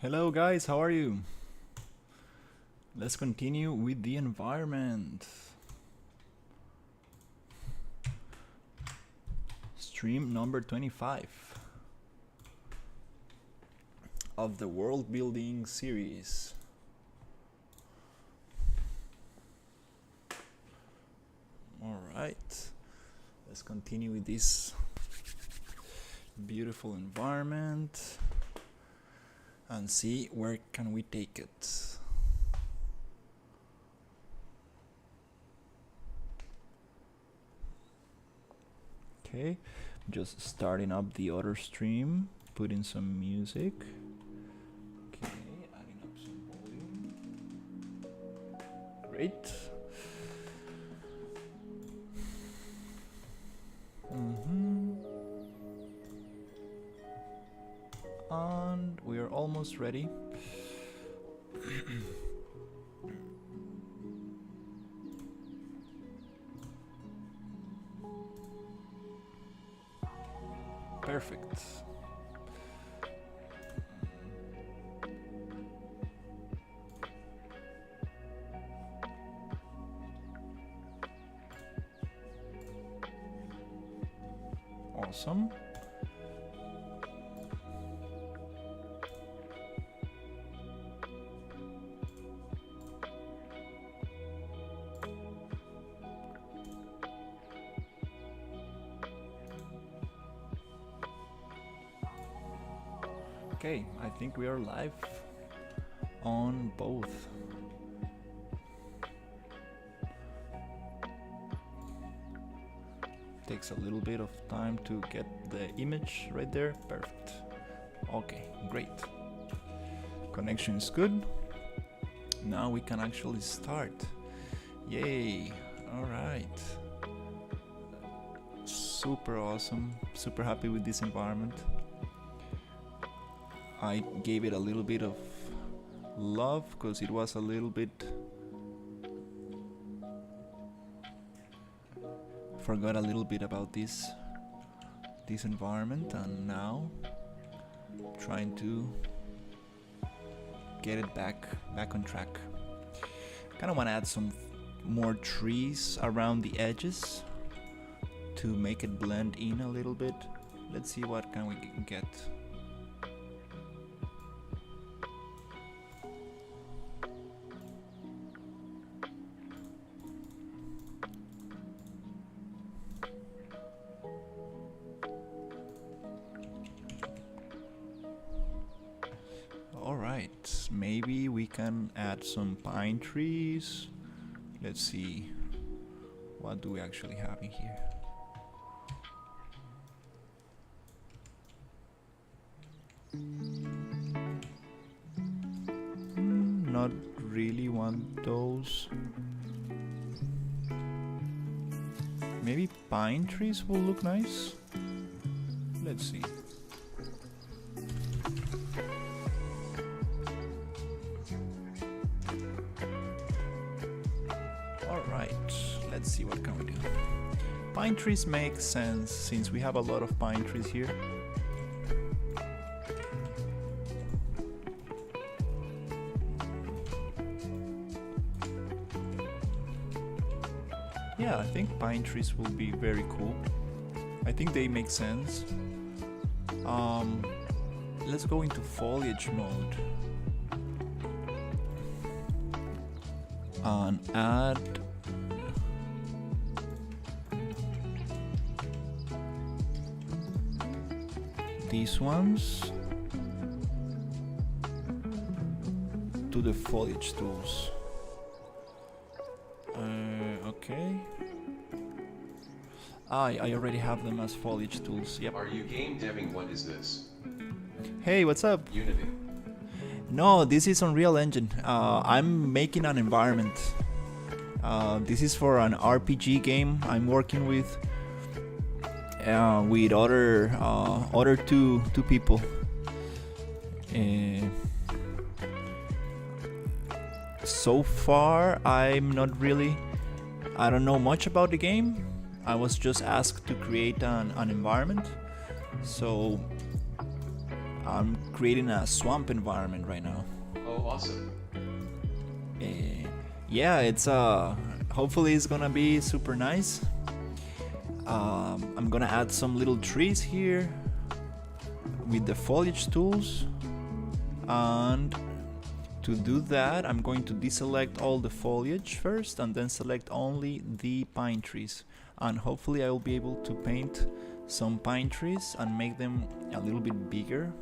Hello guys, how are you? Let's continue with the environment. Stream number 25 of the world building series. Alright, let's continue with this beautiful environment and see where can we take it. Okay, just starting up the other stream, putting some music. Okay, adding up some volume. Great. And we are almost ready. Perfect. Awesome. Okay, I think we are live on both. Takes a little bit of time to get the image right there. Perfect. Okay, great. Connection is good. Now we can actually start. Yay! All right. Super awesome. Super happy with this environment. I gave it a little bit of love because it was a little bit forgot a little bit about this environment, and now trying to get it back on track. Kind of want to add some more trees around the edges to make it blend in a little bit. Let's see what can we get. Alright, maybe we can add some pine trees. Let's see, what do we actually have in here? Not really want those. Maybe pine trees will look nice. Let's see. Let's see what can we do. Pine trees make sense since we have a lot of pine trees here. Yeah, I think pine trees will be very cool. I think they make sense. Let's go into foliage mode and add these ones to the foliage tools. Okay. I already have them as foliage tools. Yep. Are you game deving? What is this? Hey, what's up? Unity. No, this is Unreal Engine. I'm making an environment. This is for an RPG game I'm working with other two people. So far, I don't know much about the game. I was just asked to create an environment, so I'm creating a swamp environment right now. Oh, awesome. Yeah, it's hopefully it's gonna be super nice. I'm gonna add some little trees here with the foliage tools, and to do that I'm going to deselect all the foliage first and then select only the pine trees, and hopefully I will be able to paint some pine trees and make them a little bit bigger,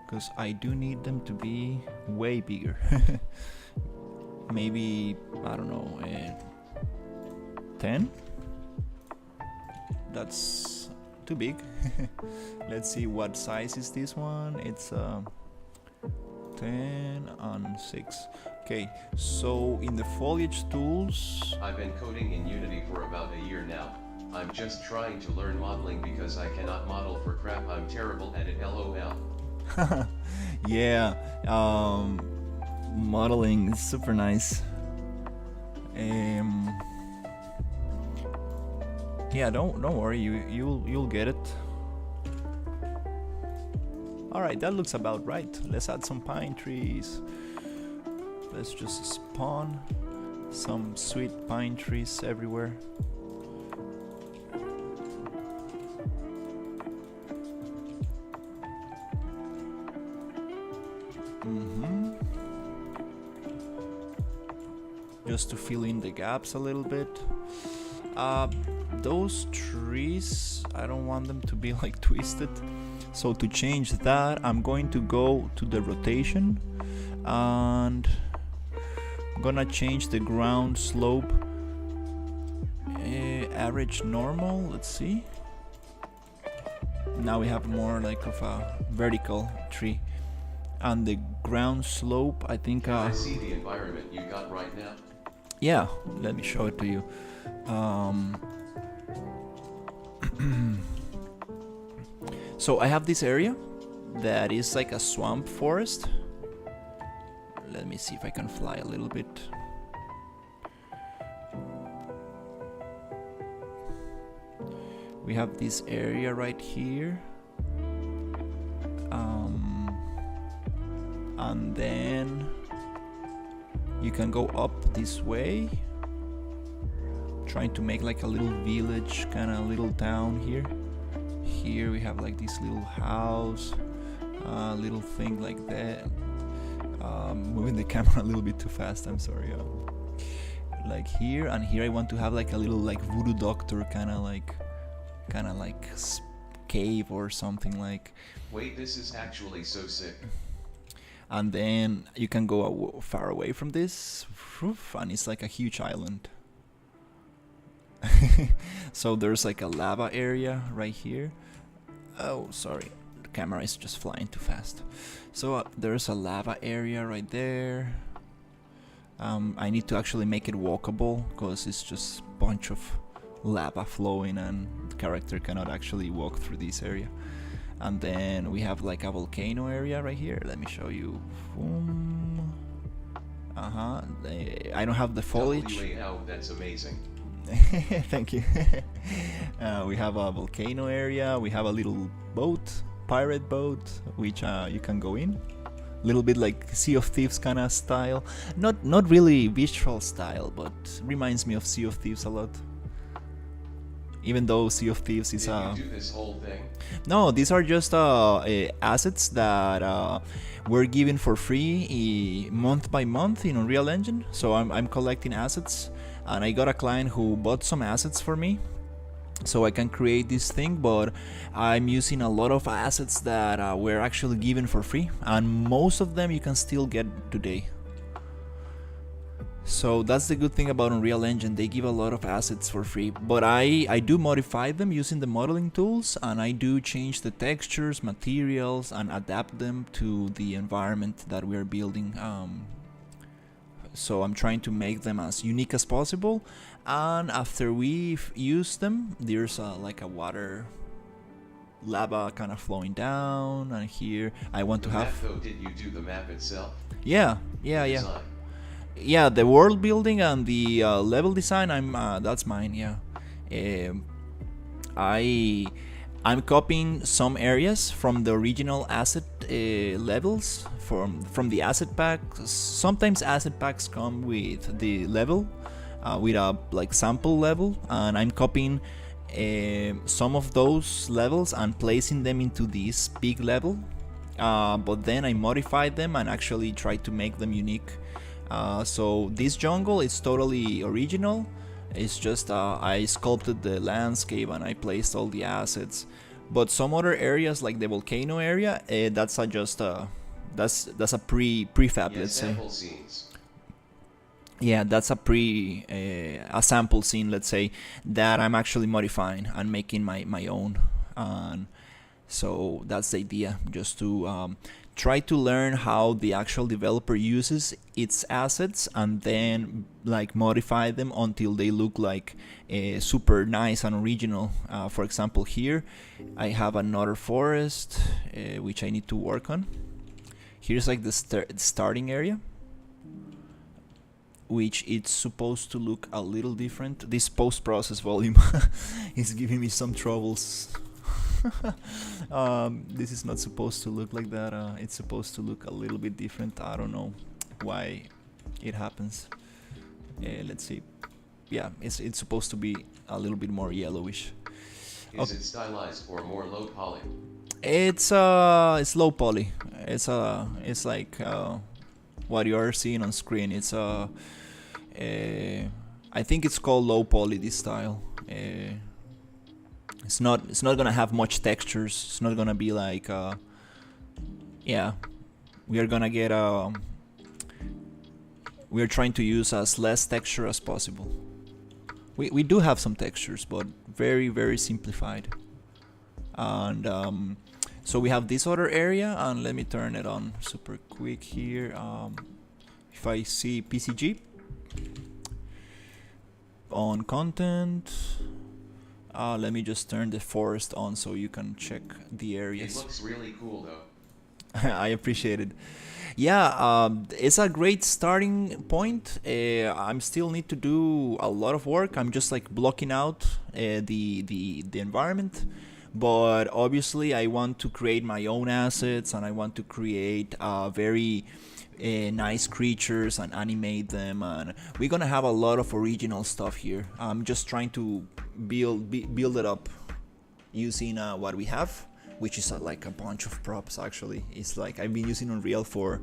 because I do need them to be way bigger. Maybe, I don't know, 10? That's too big. Let's see what size is this one. It's 10 and 6. Okay, so in the foliage tools, I've been coding in Unity for about a year now. I'm just trying to learn modeling because I cannot model for crap. I'm terrible at it, lol. yeah, modeling is super nice. Yeah, don't worry, you'll get it. All right, that looks about right. Let's add some pine trees. Let's just spawn some sweet pine trees everywhere. Just to fill in the gaps a little bit. Those trees, I don't want them to be like twisted. So to change that, I'm going to go to the rotation and I'm gonna change the ground slope average normal. Let's see. Now we have more like of a vertical tree, and the ground slope, I think. I see the environment you got right now. Yeah, let me show it to you. So I have this area that is like a swamp forest. Let me see if I can fly a little bit. We have this area right here. And then you can go up this way, trying to make like a little village, kind of little town here. Here we have like this little house, little thing like that. Moving the camera a little bit too fast, I'm sorry. Like here, and here I want to have like a little like voodoo doctor kind of like cave or something like. Wait, this is actually so sick. And then you can go far away from this, and it's like a huge island. So there's like a lava area right here. Oh, sorry, the camera is just flying too fast. So there's a lava area right there. I need to actually make it walkable because it's just a bunch of lava flowing and the character cannot actually walk through this area. And then we have like a volcano area right here. Let me show you. I don't have the foliage. Wow, that's amazing. Thank you. We have a volcano area. We have a little boat, pirate boat, which you can go in. A little bit like Sea of Thieves kind of style. Not really visual style, but reminds me of Sea of Thieves a lot. Even though Sea of Thieves is Did you do this whole thing? No, these are just assets that were given for free month by month in Unreal Engine. So I'm collecting assets, and I got a client who bought some assets for me, so I can create this thing. But I'm using a lot of assets that were actually given for free, and most of them you can still get today. So that's the good thing about Unreal Engine, they give a lot of assets for free, but I do modify them using the modeling tools, and I do change the textures, materials, and adapt them to the environment that we are building. So I'm trying to make them as unique as possible, and after we've used them, there's like a water lava kind of flowing down, and here I want to have... Though, did you do the map itself? Yeah. Design. Yeah, the world building and the level design, that's mine. Yeah, I'm copying some areas from the original asset levels from the asset pack. Sometimes asset packs come with the level, with a like sample level, and I'm copying some of those levels and placing them into this big level. But then I modified them and actually tried to make them unique. So this jungle is totally original. It's just I sculpted the landscape and I placed all the assets. But some other areas like the volcano area, that's a just that's a prefab, Yeah, let's say. sample scenes. Yeah, that's a sample scene, let's say, that I'm actually modifying and making my own. And so that's the idea, just to try to learn how the actual developer uses its assets and then like modify them until they look like super nice and original. For example, here I have another forest which I need to work on. Here's like the starting area, which it's supposed to look a little different. This post-process volume is giving me some troubles. This is not supposed to look like that. It's supposed to look a little bit different. I don't know why it happens. Let's see. Yeah, it's supposed to be a little bit more yellowish. Is it stylized or more low poly? It's low poly. It's like what you are seeing on screen. It's I think it's called low poly, this style. It's not gonna have much textures. It's not gonna be like yeah, we are gonna get we are trying to use as less texture as possible. We do have some textures, but very, very simplified. And so we have this other area, and let me turn it on super quick here. If I see PCG on content, let me just turn the forest on so you can check the areas. It looks really cool though. I appreciate it. Yeah, it's a great starting point. I'm still need to do a lot of work. I'm just like blocking out the environment, but obviously I want to create my own assets and I want to create very nice creatures and animate them, and we're gonna have a lot of original stuff here. I'm just trying to build it up using what we have, which is like a bunch of props. Actually, it's like I've been using Unreal for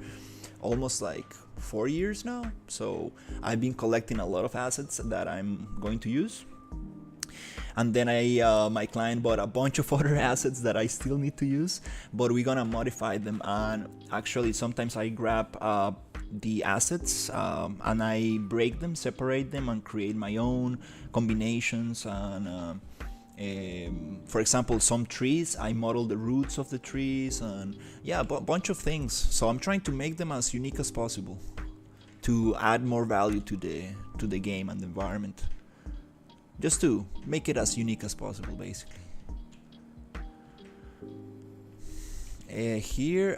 almost like 4 years now, so I've been collecting a lot of assets that I'm going to use. And then my client bought a bunch of other assets that I still need to use, but we're gonna modify them. And actually sometimes I grab the assets and I break them, separate them, and create my own combinations. And for example, some trees, I model the roots of the trees, and yeah, a bunch of things. So I'm trying to make them as unique as possible to add more value to the game and the environment, just to make it as unique as possible, basically. Here,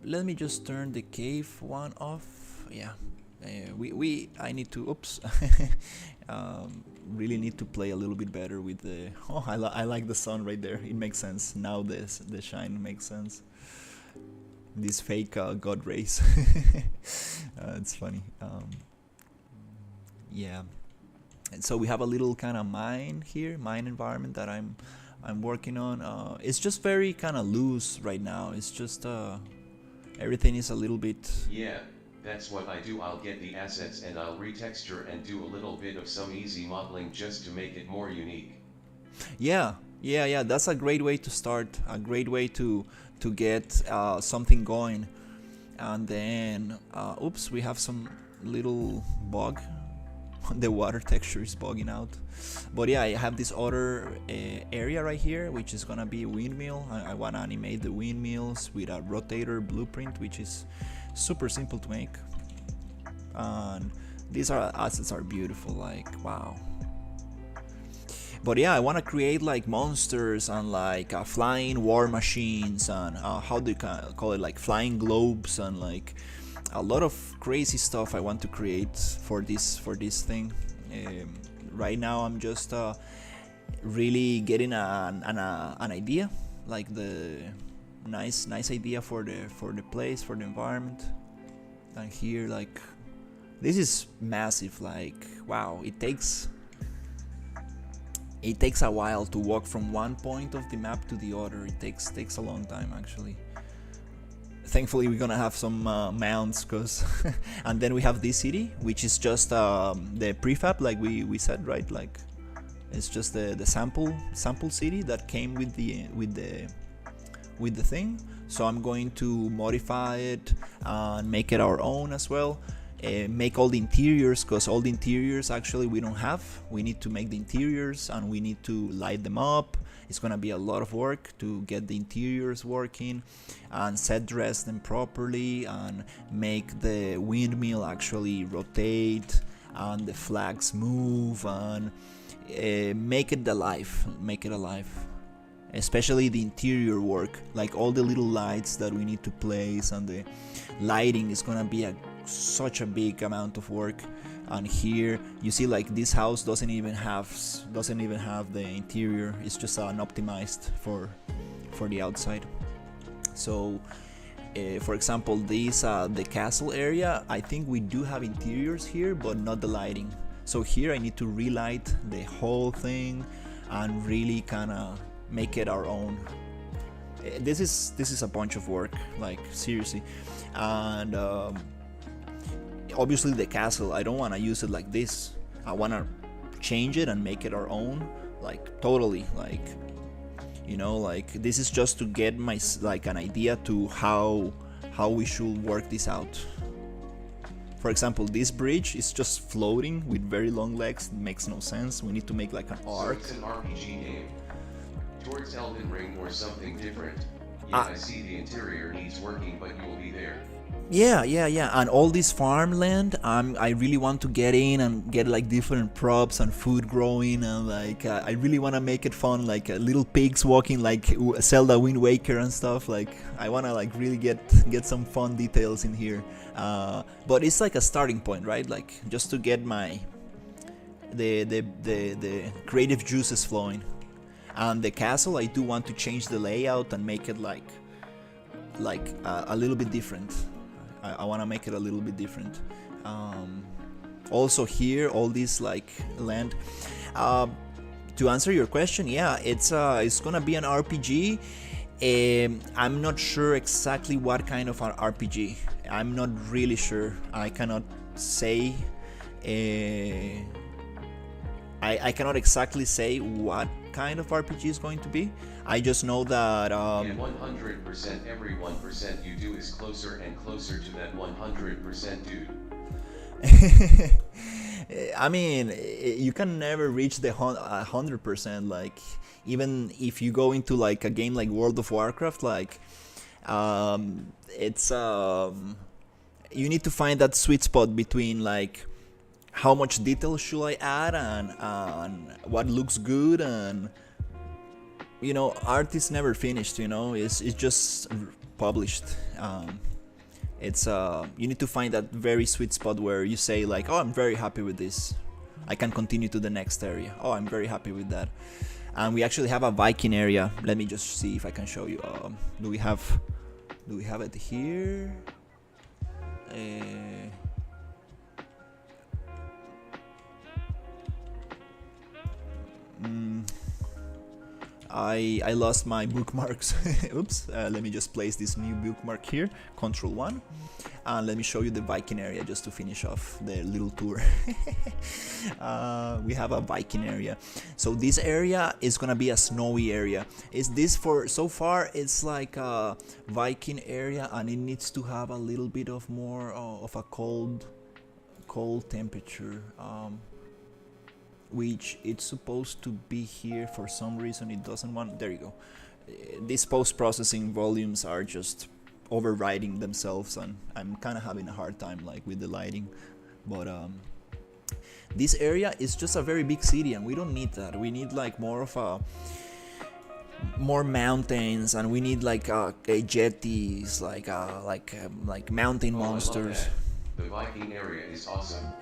let me just turn the cave one off. Yeah, I need to, oops. Really need to play a little bit better with the, oh, I like the sun right there. It makes sense now. The shine makes sense. These fake god rays. It's funny. Yeah. And so we have a little kind of mine here, mine environment that I'm working on. It's just very kind of loose right now. It's just everything is a little bit. Yeah, that's what I do. I'll get the assets and I'll retexture and do a little bit of some easy modeling just to make it more unique. Yeah. That's a great way to start. A great way to get something going. And then, oops, we have some little bug. The water texture is bugging out. But yeah, I have this other area right here, which is gonna be a windmill. I wanna animate the windmills with a rotator blueprint, which is super simple to make. And these assets are beautiful, like wow. But yeah, I want to create like monsters and like flying war machines and how do you call it, like flying globes, and like a lot of crazy stuff I want to create for this thing. Right now I'm just really getting an idea, like the nice idea for the place, for the environment. And here, like, this is massive. Like, wow, it takes a while to walk from one point of the map to the other. It takes a long time, actually. Thankfully, we're gonna have some mounts, cause and then we have this city, which is just the prefab, like we said, right? Like, it's just the sample city that came with the thing. So I'm going to modify it and make it our own as well. Make all the interiors, because all the interiors actually we don't have. We need to make the interiors and we need to light them up. It's gonna be a lot of work to get the interiors working and set dress them properly and make the windmill actually rotate and the flags move and make it alive. Especially the interior work, like all the little lights that we need to place, and the lighting is gonna be such a big amount of work. And here you see, like, this house doesn't even have the interior. It's just an optimized for the outside. So for example, this the castle area, I think we do have interiors here, but not the lighting. So here I need to relight the whole thing and really kind of make it our own. This is a bunch of work, like, seriously. And obviously the castle, I don't want to use it like this. I want to change it and make it our own, like, totally. Like, you know, like, this is just to get my, like, an idea to how we should work this out. For example, this bridge is just floating with very long legs. It makes no sense. We need to make like an arc. So it's an RPG game. Towards Elden Ring or something different. Yeah, I see the interior needs working, but you will be there. Yeah. And all this farmland, I really want to get in and get like different props and food growing, and like I really want to make it fun, like little pigs walking like Zelda Wind Waker and stuff. Like, I want to like really get some fun details in here. But it's like a starting point, right? Like, just to get the creative juices flowing. And the castle, I do want to change the layout and make it like a little bit different. I want to make it a little bit different. Also here, all this like land. To answer your question, yeah, it's gonna be an RPG. I'm not sure exactly what kind of an RPG. I'm not really sure. I cannot say. I cannot exactly say what kind of RPG is going to be. I just know that and 100% every 1% you do is closer and closer to that 100% dude. I mean, you can never reach the 100%. Like, even if you go into like a game like World of Warcraft, like it's you need to find that sweet spot between like how much detail should I add and what looks good. And you know, art is never finished, you know, it's just published. It's you need to find that very sweet spot where you say like, oh, I'm very happy with this, I can continue to the next area. Oh, I'm very happy with that. And we actually have a Viking area. Let me just see if I can show you. Do we have it here? I lost my bookmarks. Oops. Let me just place this new bookmark here, Control 1, and let me show you the Viking area just to finish off the little tour. We have a Viking area. So this area is gonna be a snowy area. Is this for so far? It's like a Viking area, and it needs to have a little bit of more of a cold temperature. Which it's supposed to be here. For some reason it doesn't want. There you go. These post-processing volumes are just overriding themselves, and I'm kind of having a hard time like with the lighting. But this area is just a very big city, and we don't need that. We need like more mountains, and we need like jetties, like mountain monsters. The Viking area is awesome.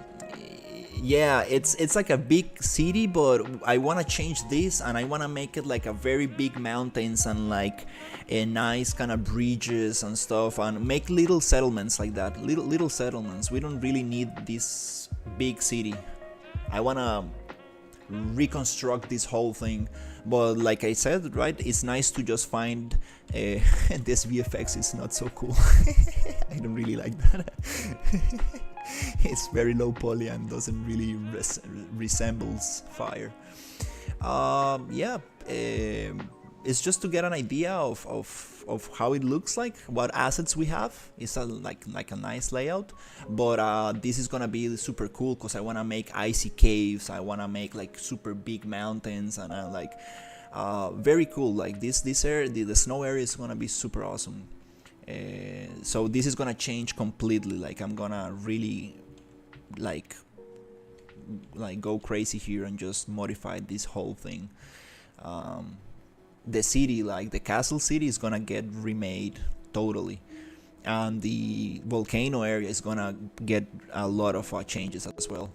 Yeah, it's like a big city, but I want to change this, and I want to make it like a very big mountains and like a nice kind of bridges and stuff, and make little settlements like that. Little settlements. We don't really need this big city. I want to reconstruct this whole thing, but like I said, right, it's nice to just find this VFX is not so cool. I don't really like that. It's very low poly and doesn't really resembles fire. Yeah, it's just to get an idea of how it looks like, what assets we have. It's like a nice layout, but this is gonna be super cool because I want to make icy caves. I want to make like super big mountains, and like very cool. Like this area, the snow area is gonna be super awesome. So this is gonna change completely. Like I'm gonna really like go crazy here and just modify this whole thing. The city, like the castle city, is gonna get remade totally, and the volcano area is gonna get a lot of changes as well.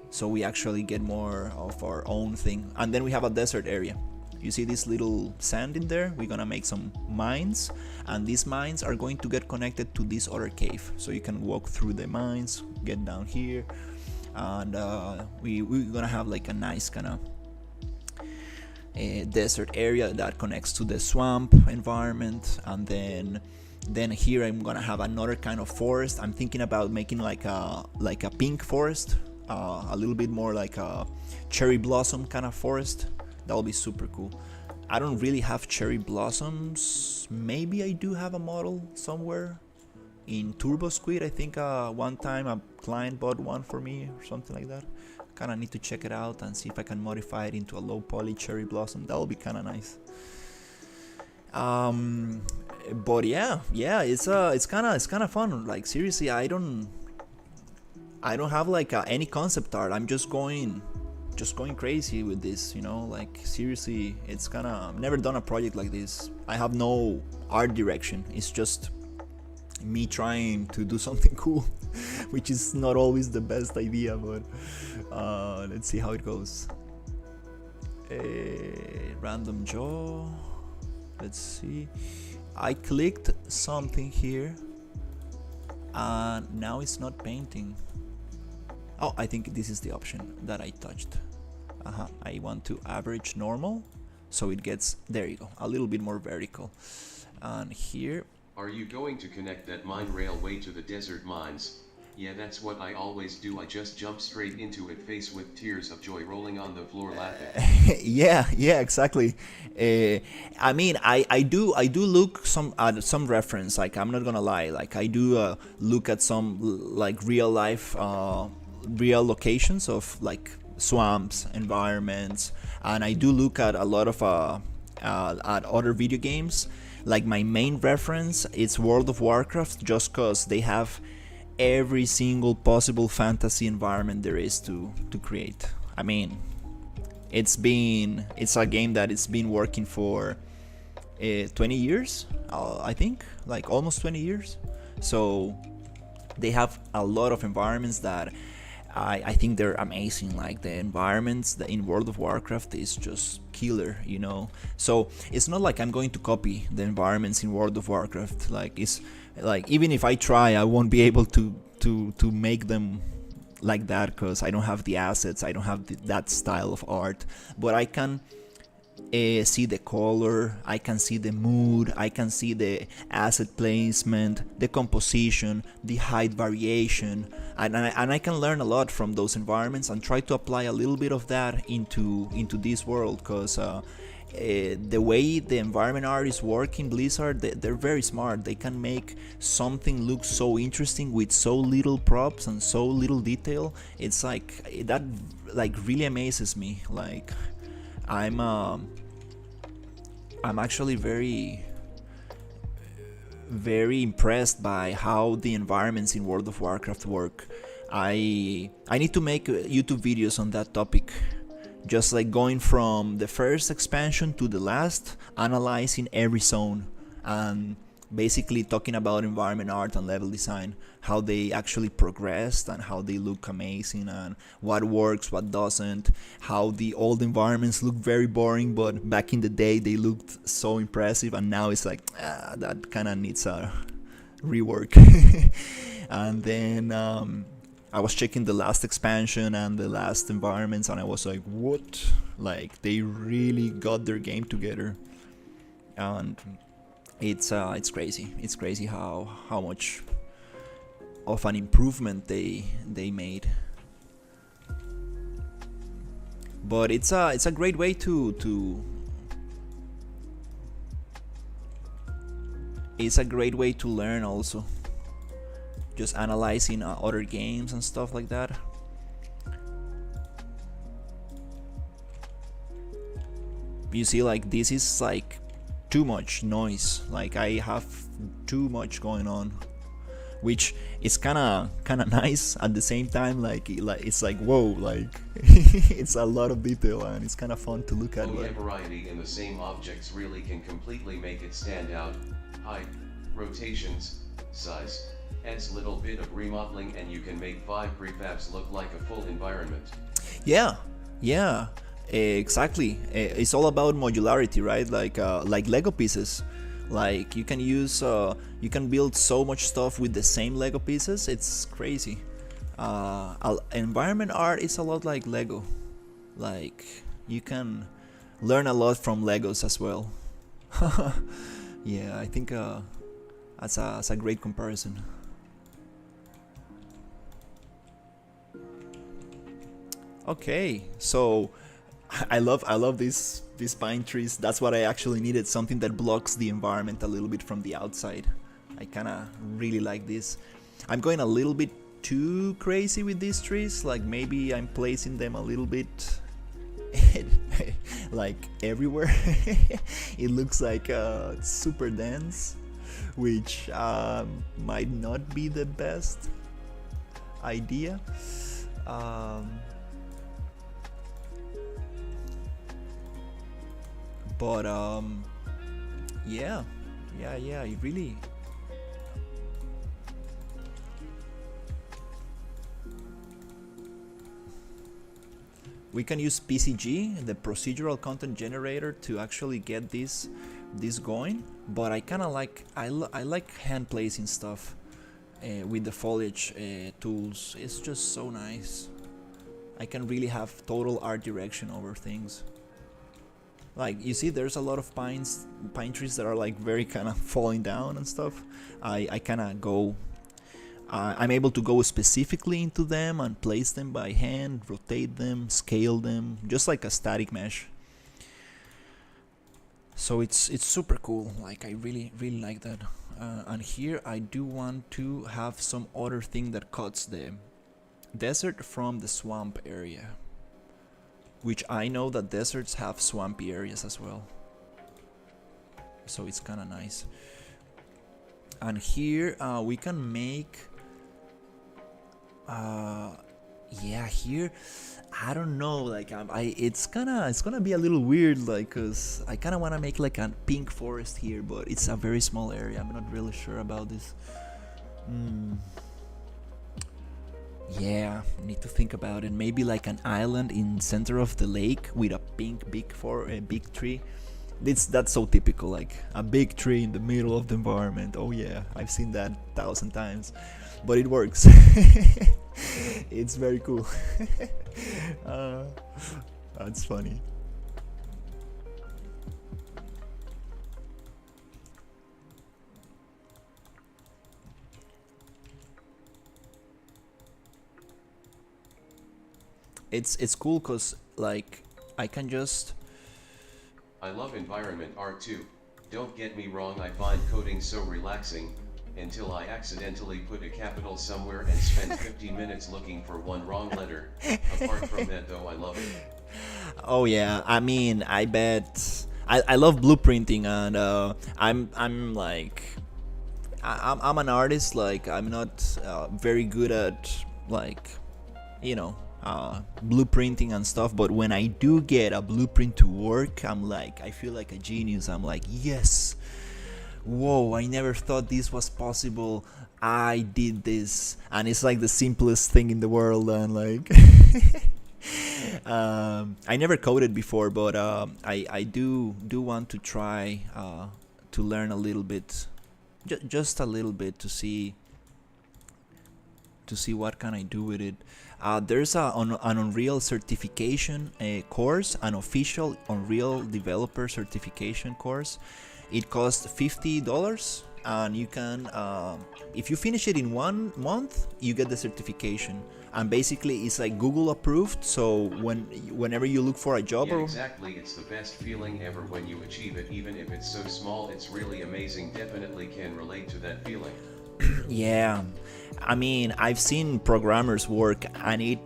So we actually get more of our own thing, and then we have a desert area. You see this little sand in there? We're gonna make some mines, and these mines are going to get connected to this other cave. So you can walk through the mines, get down here, and we're gonna have like a nice kind of desert area that connects to the swamp environment. And then here I'm gonna have another kind of forest. I'm thinking about making like a pink forest, a little bit more like a cherry blossom kind of forest. That'll be super cool. I don't really have cherry blossoms. Maybe I do have a model somewhere in Turbo Squid. I think one time a client bought one for me or something like that. Kind of need to check it out and see if I can modify it into a low poly cherry blossom. That'll be kind of nice. But yeah, it's kind of fun. Like seriously, I don't have like any concept art. I'm just going crazy with this, you know. Like seriously, it's kind of, I've never done a project like this. I have no art direction. It's just me trying to do something cool, which is not always the best idea, but let's see how it goes. Random jaw. Let's see. I clicked something here and now it's not painting. Oh, I think this is the option that I touched. I want to average normal, so it gets, there you go, a little bit more vertical. And here, are you going to connect that mine railway to the desert mines? Yeah, that's what I always do. I just jump straight into it, face with tears of joy rolling on the floor laughing. yeah, exactly. I mean, I do look at some reference. Like I'm not gonna lie. Like I do look at some like real life, real locations of like swamps, environments, and I do look at a lot of at other video games. Like my main reference is World of Warcraft, just cause they have every single possible fantasy environment there is to create. I mean, it's a game that it's been working for 20 years, I think, like almost 20 years. So they have a lot of environments that I think they're amazing. Like the environments in World of Warcraft is just killer, you know. So it's not like I'm going to copy the environments in World of Warcraft. Like it's like even if I try, I won't be able to make them like that because I don't have the assets. I don't have that style of art. But I can see the color, I can see the mood, I can see the asset placement, the composition, the height variation, and I can learn a lot from those environments and try to apply a little bit of that into this world, because the way the environment art is working, Blizzard, they're very smart. They can make something look so interesting with so little props and so little detail. It's like that, like really amazes me. Like I'm actually very impressed by how the environments in World of Warcraft work. I need to make YouTube videos on that topic, just like going from the first expansion to the last, analyzing every zone and basically talking about environment art and level design, how they actually progressed and how they look amazing and what works, what doesn't, how the old environments look very boring, but back in the day they looked so impressive, and now it's like, that kind of needs a rework. And then I was checking the last expansion and the last environments, and I was like, what? Like, they really got their game together. And it's crazy. It's crazy how much of an improvement they made. But it's a great way to it's a great way to learn also, just analyzing other games and stuff like that. You see, like, this is like too much noise, like I have too much going on, which is kind of nice at the same time. Like it's like, whoa, like it's a lot of detail and it's kind of fun to look at. Oh yeah, variety in the same objects really can completely make it stand out. Height, rotations, size, adds little bit of remodeling, and you can make 5 prefabs look like a full environment. Yeah, exactly. It's all about modularity, right? Like Lego pieces. Like you can build so much stuff with the same Lego pieces. It's crazy. Environment art is a lot like Lego. Like you can learn a lot from Legos as well. Yeah, I think that's a great comparison. Okay, so I love these pine trees. That's what I actually needed, something that blocks the environment a little bit from the outside. I kind of really like this. I'm going a little bit too crazy with these trees. Like maybe I'm placing them a little bit like everywhere. It looks like super dense, which might not be the best idea. But yeah, it really. We can use PCG, the procedural content generator, to actually get this going. But I kind of like I like hand placing stuff with the foliage tools. It's just so nice. I can really have total art direction over things. Like you see, there's a lot of pine trees that are like very kind of falling down and stuff. I kind of go. I'm able to go specifically into them and place them by hand, rotate them, scale them, just like a static mesh. So it's super cool. Like I really like that. And here I do want to have some other thing that cuts the desert from the swamp area, which I know that deserts have swampy areas as well. So it's kind of nice. And here we can make yeah, here I don't know, like it's gonna be a little weird, like, cause I kind of want to make like a pink forest here, but it's a very small area. I'm not really sure about this. Yeah, need to think about it. Maybe like an island in center of the lake with a pink big tree. That's so typical, like a big tree in the middle of the environment. Oh yeah, I've seen that 1,000 times, but it works. It's very cool. That's funny. It's cool because like I can just. I love environment art too. Don't get me wrong, I find coding so relaxing, until I accidentally put a capital somewhere and spend 50 minutes looking for one wrong letter. Apart from that though, I love it. Oh yeah, I mean, I bet I love blueprinting, and I'm like I'm an artist. Like I'm not very good at like blueprinting and stuff, but when I do get a blueprint to work, I'm like, I feel like a genius. I'm like, yes, whoa, I never thought this was possible. I did this, and it's like the simplest thing in the world, and like I never coded before, but I do want to try to learn a little bit, just a little bit, to see what can I do with it. There's an Unreal certification course, an official Unreal developer certification course. It costs $50, and you can, if you finish it in 1 month, you get the certification. And basically, it's like Google approved. So whenever you look for a job, yeah, exactly, it's the best feeling ever when you achieve it, even if it's so small. It's really amazing. Definitely can relate to that feeling. yeah, I mean, I've seen programmers work, and it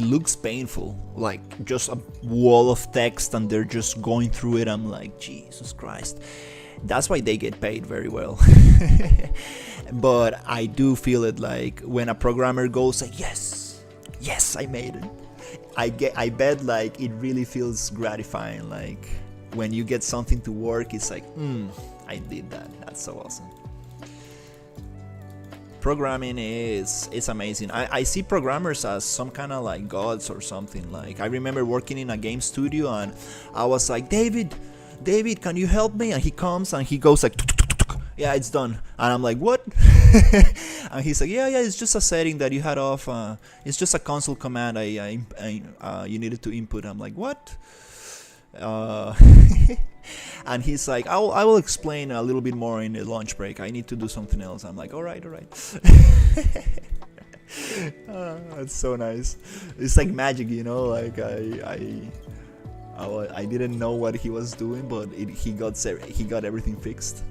looks painful, like just a wall of text, and they're just going through it. I'm like, Jesus Christ. That's why they get paid very well. But I do feel it, like when a programmer goes like, yes, I made it. I bet like it really feels gratifying. Like when you get something to work, it's like, I did that. That's so awesome. Programming is amazing. I see programmers as some kind of like gods or something. Like I remember working in a game studio, and I was like, David, can you help me? And he comes and he goes like, yeah, it's done. And I'm like, what? And he's like, yeah, it's just a setting that you had off. It's just a console command you needed to input. I'm like, what? And he's like, I will explain a little bit more in the lunch break. I need to do something else. I'm like, all right. That's so nice. It's like magic, you know. Like I didn't know what he was doing, but he got everything fixed.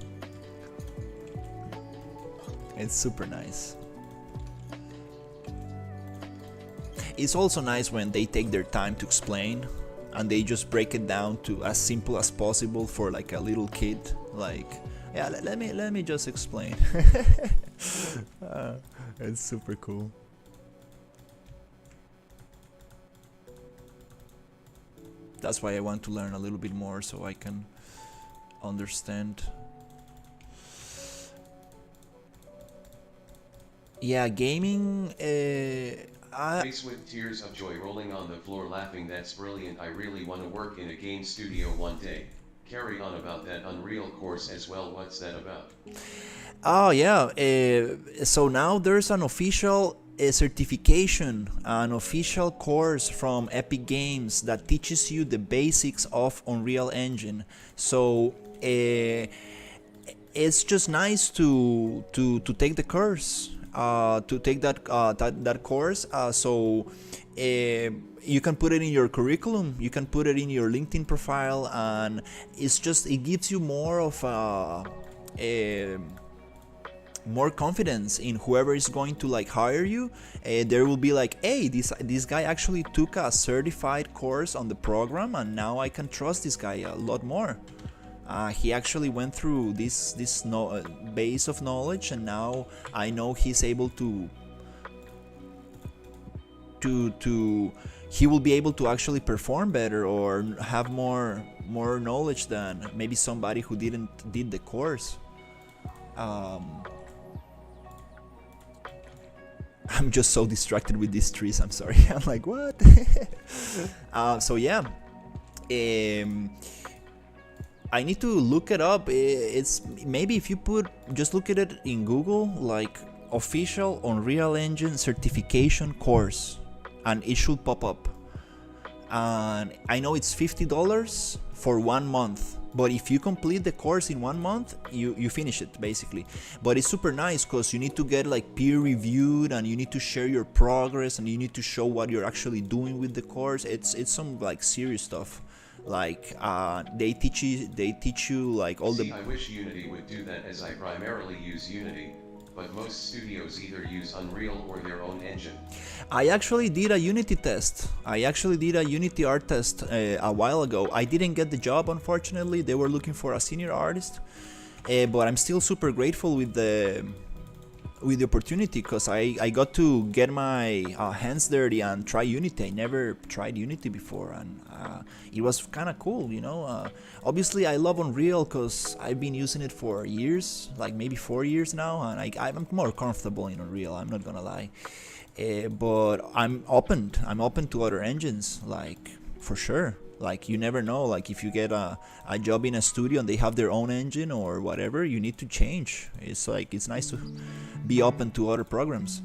It's super nice. It's also nice when they take their time to explain, and they just break it down to as simple as possible for like a little kid. Like, yeah, let me just explain. It's super cool. That's why I want to learn a little bit more, so I can understand. Yeah, gaming. Face with tears of joy rolling on the floor laughing. That's brilliant. I really want to work in a game studio one day. Carry on about that Unreal course as well. What's that about? Oh yeah. So now there's an official certification, an official course from Epic Games that teaches you the basics of Unreal Engine. So it's just nice to take the course. To take that course, so you can put it in your curriculum, you can put it in your LinkedIn profile, and it gives you more of more confidence in whoever is going to like hire you. There will be like, hey, this guy actually took a certified course on the program, and now I can trust this guy a lot more. He actually went through this base of knowledge, and now I know he's able to he will be able to actually perform better or have more knowledge than maybe somebody who did the course. I'm just so distracted with these trees. I'm sorry. I'm like, what? So yeah. I need to look it up. It's maybe if you just look at it in Google, like official Unreal Engine certification course, and it should pop up. And I know it's $50 for 1 month, but if you complete the course in 1 month, you finish it basically. But it's super nice because you need to get like peer reviewed, and you need to share your progress, and you need to show what you're actually doing with the course. It's some like serious stuff. Like they teach you like all the. I wish Unity would do that, as I primarily use Unity, but most studios either use Unreal or their own engine. I actually did a Unity test. I actually did a Unity art test a while ago. I didn't get the job, unfortunately. They were looking for a senior artist, but I'm still super grateful with the with the opportunity, because I got to get my hands dirty and try Unity. I never tried Unity before, and it was kind of cool, you know. Obviously, I love Unreal because I've been using it for years, like maybe 4 years now, and I'm more comfortable in Unreal. I'm not gonna lie, but I'm open. I'm open to other engines, like for sure. Like you never know, like if you get a job in a studio and they have their own engine or whatever, you need to change. It's like it's nice to be open to other programs.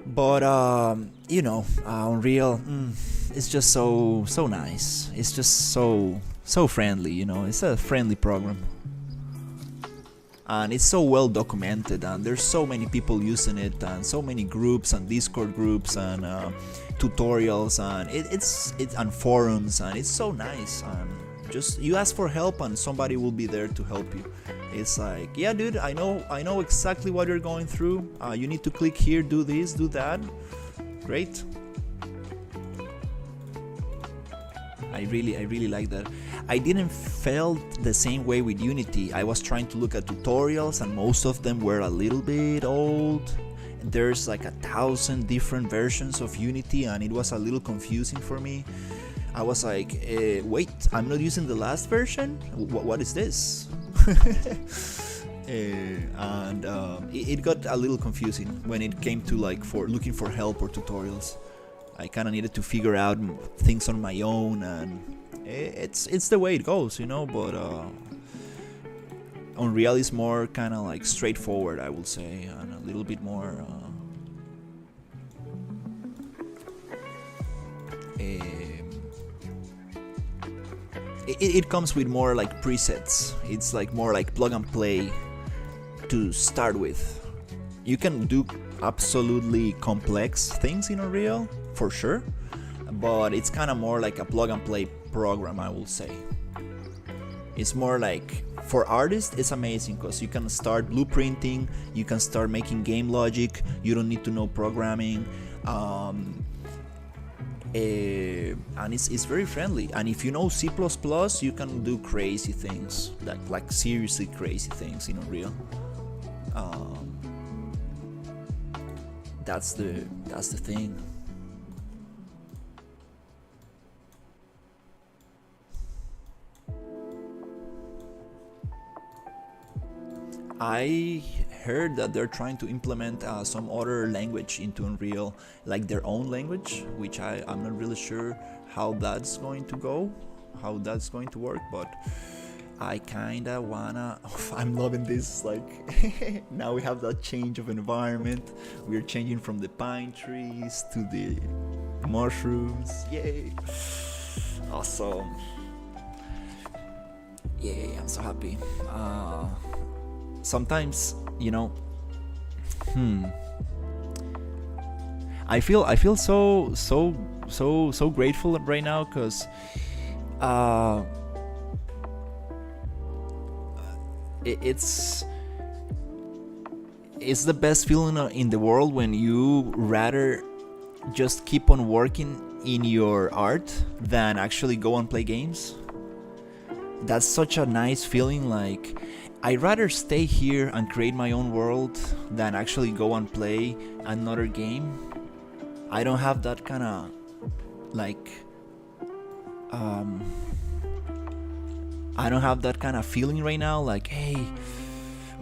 But you know, Unreal, it's just so nice. It's just so friendly, you know. It's a friendly program, and it's so well documented, and there's so many people using it, and so many groups and Discord groups and tutorials, and it's on forums, and it's so nice. And just you ask for help and somebody will be there to help you. It's like, yeah dude, I know exactly what you're going through. You need to click here, do this, do that. Great. I really like that. I didn't felt the same way with Unity. I was trying to look at tutorials and most of them were a little bit old. There's like 1,000 different versions of Unity and it was a little confusing for me. I was like, wait, I'm not using the last version? What is this? And it got a little confusing when it came to like for looking for help or tutorials. I kind of needed to figure out things on my own, and it's the way it goes, you know. But Unreal is more kind of like straightforward, I would say, and a little bit more. It comes with more like presets. It's like more like plug and play to start with. You can do absolutely complex things in Unreal, for sure, but it's kind of more like a plug and play program, I will say. It's more like, for artists, it's amazing because you can start blueprinting, you can start making game logic, you don't need to know programming, and it's very friendly. And if you know C++, you can do crazy things, like seriously crazy things in Unreal. That's the thing. I heard that they're trying to implement some other language into Unreal, like their own language, which I'm not really sure how that's going to go, how that's going to work, but I kinda wanna. I'm loving this. Like now we have that change of environment. We're changing from the pine trees to the mushrooms. Yay! Awesome. Yay! I'm so happy. Sometimes, you know, I feel so grateful right now because it's the best feeling in the world when you rather just keep on working in your art than actually go and play games. That's such a nice feeling. Like, I'd rather stay here and create my own world than actually go and play another game. I don't have that kind of like I don't have that kind of feeling right now, like, hey,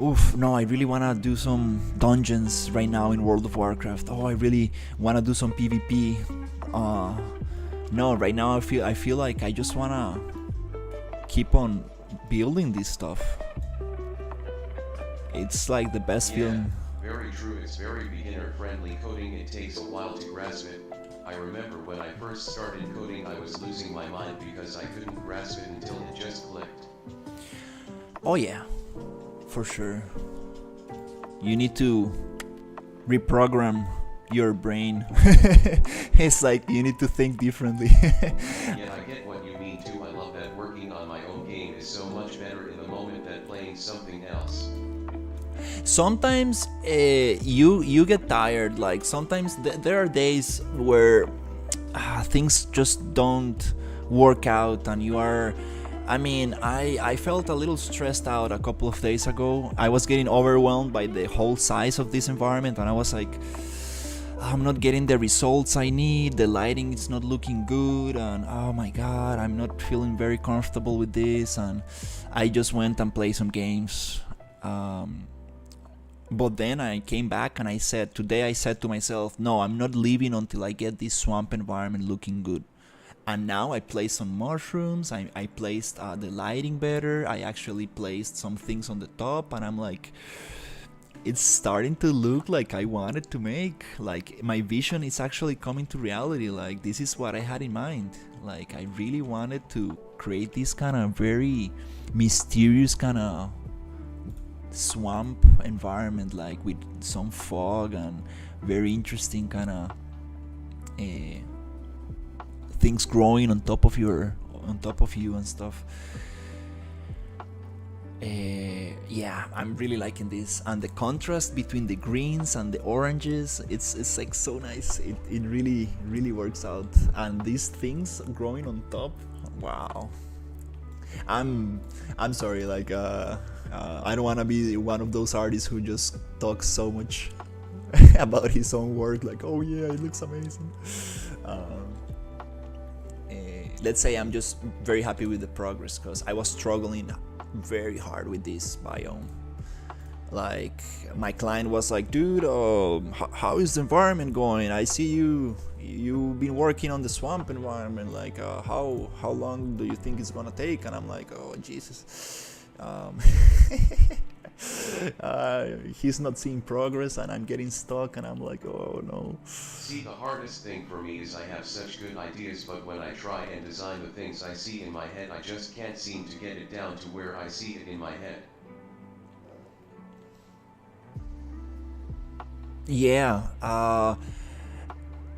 oof, no, I really want to do some dungeons right now in World of Warcraft. Oh, I really want to do some PvP. No, right now I feel like I just want to keep on building this stuff. It's like the best feeling. Very true. It's very beginner friendly coding. It takes a while to grasp it. I remember when I first started coding, I was losing my mind because I couldn't grasp it until it just clicked. Oh yeah, for sure. You need to reprogram your brain. It's like you need to think differently. Yeah, I get what you mean too. I love that working on my own game is so much better in the moment than playing something else. Sometimes you get tired. Like sometimes there are days where things just don't work out, and you are I mean, I felt a little stressed out a couple of days ago. I was getting overwhelmed by the whole size of this environment, and I was like, I'm not getting the results I need, the lighting is not looking good, and oh my god, I'm not feeling very comfortable with this. And I just went and played some games. But then I came back and today I said to myself, no, I'm not leaving until I get this swamp environment looking good. And now I placed some mushrooms, I placed the lighting better, I actually placed some things on the top, and I'm like, it's starting to look like I wanted to make. Like, my vision is actually coming to reality. Like, this is what I had in mind. Like, I really wanted to create this kind of very mysterious kind of swamp environment, like with some fog and very interesting kind of things growing on top of you and stuff. Yeah, I'm really liking this, and the contrast between the greens and the oranges, it's like so nice. It really works out, and these things growing on top, wow. I'm sorry, like I don't want to be one of those artists who just talks so much about his own work, like, oh yeah, it looks amazing. Let's say I'm just very happy with the progress, because I was struggling very hard with this biome. Like, my client was like, dude, how is the environment going? I see you've been working on the swamp environment, like how long do you think it's gonna take? And I'm like, oh Jesus. He's not seeing progress, and I'm getting stuck, and I'm like, oh no. See, the hardest thing for me is I have such good ideas, but when I try and design the things I see in my head, I just can't seem to get it down to where I see it in my head. Yeah,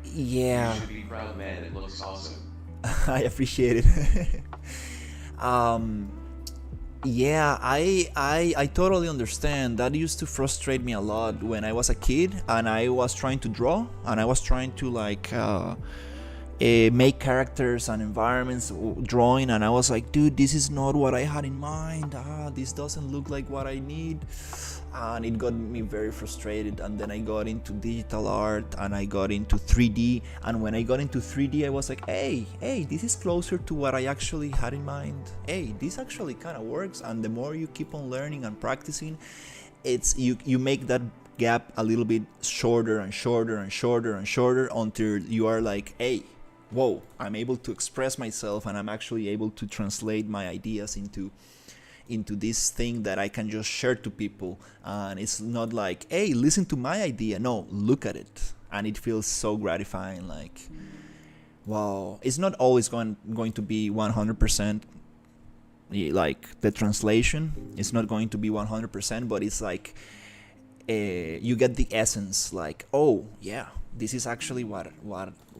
You should be proud, man, it looks awesome. I appreciate it. Yeah, I totally understand. That used to frustrate me a lot when I was a kid and I was trying to draw and I was trying to like make characters and environments drawing, and I was like, dude, this is not what I had in mind. This doesn't look like what I need. And it got me very frustrated, and then I got into digital art and I got into 3D, and when I got into 3D I was like, hey, this is closer to what I actually had in mind. Hey, this actually kind of works. And the more you keep on learning and practicing, it's you make that gap a little bit shorter and shorter and shorter and shorter until you are like, hey, whoa, I'm able to express myself and I'm actually able to translate my ideas into this thing that I can just share to people. And it's not like, hey, listen to my idea. No, look at it. And it feels so gratifying. Like, wow. It's not always going to be 100%. Like, the translation is not going to be 100%, but it's like you get the essence. Like, oh yeah, this is actually what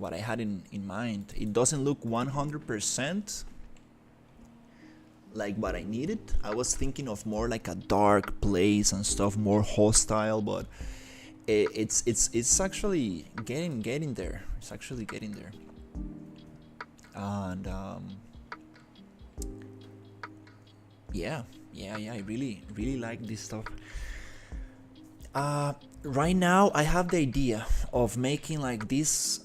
I had in mind. It doesn't look 100% like what I needed. I was thinking of more like a dark place and stuff, more hostile, but it's actually getting there. It's actually getting there. And yeah, I really like this stuff. Right now I have the idea of making like this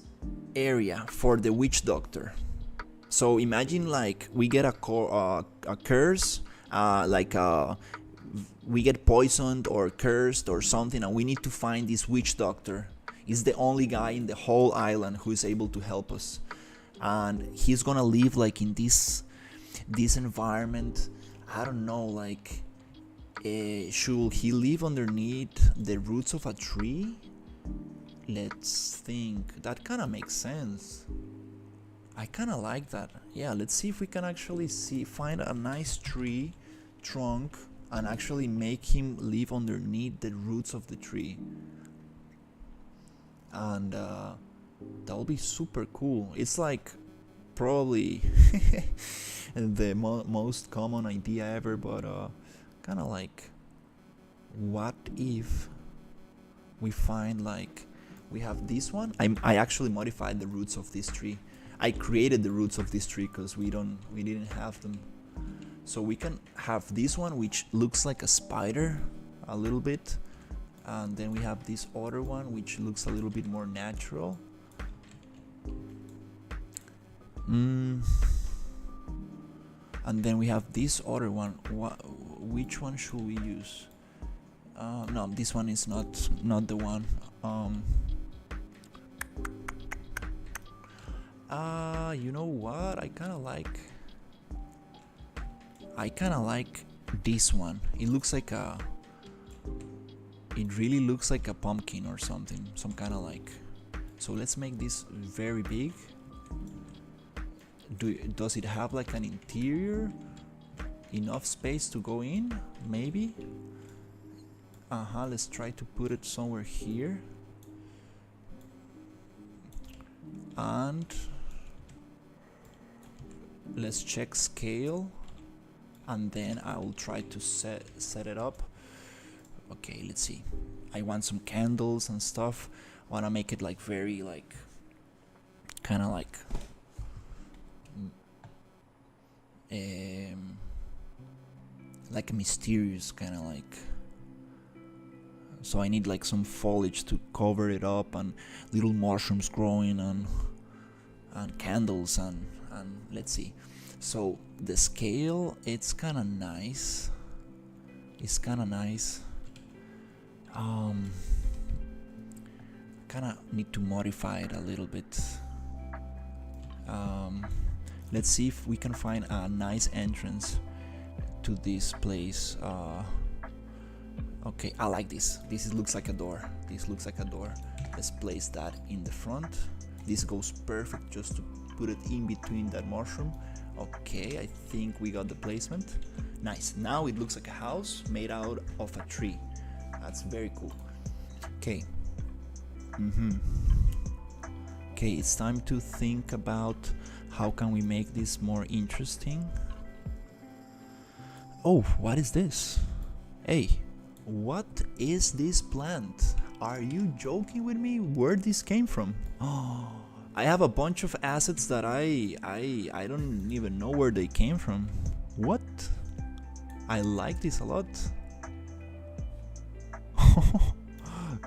area for the witch doctor. So imagine like we get a curse, we get poisoned or cursed or something, and we need to find this witch doctor. He's the only guy in the whole island who is able to help us, and he's gonna live like in this environment. I don't know, like, should he live underneath the roots of a tree? Let's think. That kind of makes sense. I kind of like that. Yeah, let's see if we can actually find a nice tree trunk and actually make him live underneath the roots of the tree. And that'll be super cool. It's like probably the most common idea ever, but kind of like, what if we find like we have this one? I actually modified the roots of this tree. I created the roots of this tree because we didn't have them. So we can have this one, which looks like a spider a little bit, and then we have this other one which looks a little bit more natural. And then we have this other one. Which one should we use? No, this one is not the one. You know what? I kind of like this one. It really looks like a pumpkin or something, some kind of like. So let's make this very big. Does it have like an interior? Enough space to go in? Maybe? Let's try to put it somewhere here. And let's check scale, and then I will try to set it up. Okay, let's see. I want some candles and stuff. I want to make it like very like kind of like mysterious, kind of like. So I need like some foliage to cover it up, and little mushrooms growing, and candles, and let's see. So the scale, it's kind of nice. Kind of need to modify it a little bit. Let's see if we can find a nice entrance to this place. Okay, I like this. This looks like a door. Let's place that in the front. This goes perfect just to put it in between that mushroom. Okay, I think we got the placement. Nice. Now it looks like a house made out of a tree. That's very cool. Okay. Okay, it's time to think about how can we make this more interesting. Oh, what is this? Hey, what is this plant? Are you joking with me? Where this came from? Oh, I have a bunch of assets that I don't even know where they came from. What? I like this a lot.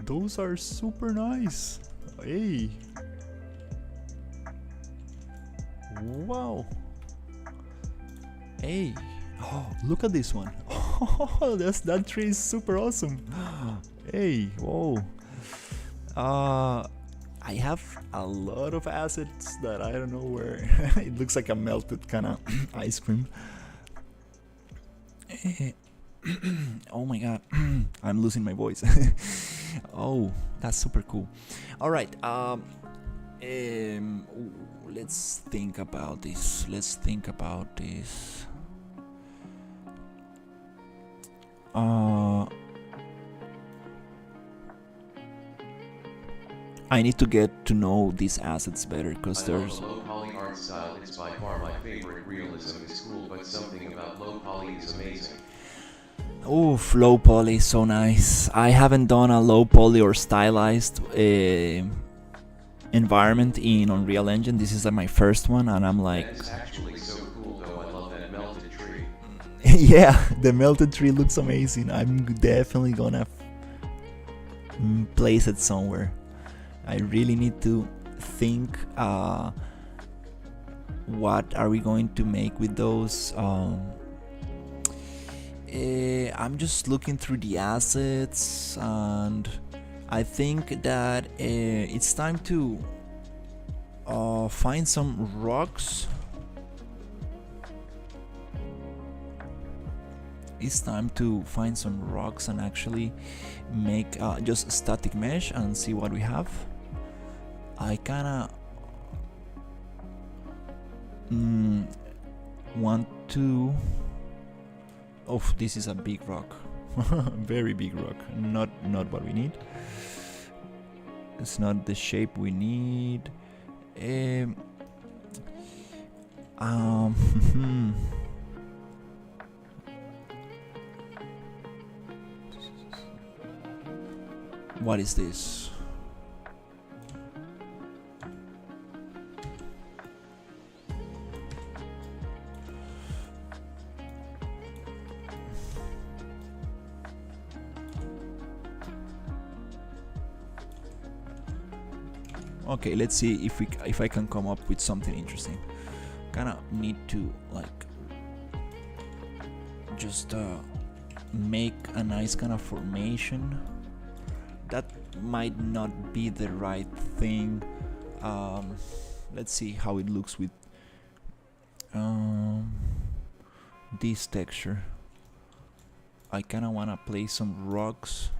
Those are super nice. Hey. Wow. Hey. Oh, look at this one. Oh, that tree is super awesome. Hey, whoa. I have a lot of assets that I don't know where. It looks like a melted kind of ice cream. Oh my god, I'm losing my voice. Oh, that's super cool. All right, let's think about this. I need to get to know these assets better, because there's low poly art style. It's by far my favorite. Realism is cool, but something about low poly is amazing. Oof, low poly, so nice. I haven't done a low poly or stylized environment in Unreal Engine. This is like my first one, and I'm like, that's actually so cool though. I love that melted tree. yeah, the melted tree looks amazing. I'm definitely gonna place it somewhere. I really need to think what are we going to make with those. I'm just looking through the assets, and I think that it's time to find some rocks. It's time to find some rocks and actually make just a static mesh and see what we have. I kinda want to. Oh, this is a big rock. Very big rock. Not what we need. It's not the shape we need. What is this? Okay, let's see if I can come up with something interesting. Kind of need to like just make a nice kind of formation. That might not be the right thing. Let's see how it looks with this texture. I kind of want to place some rocks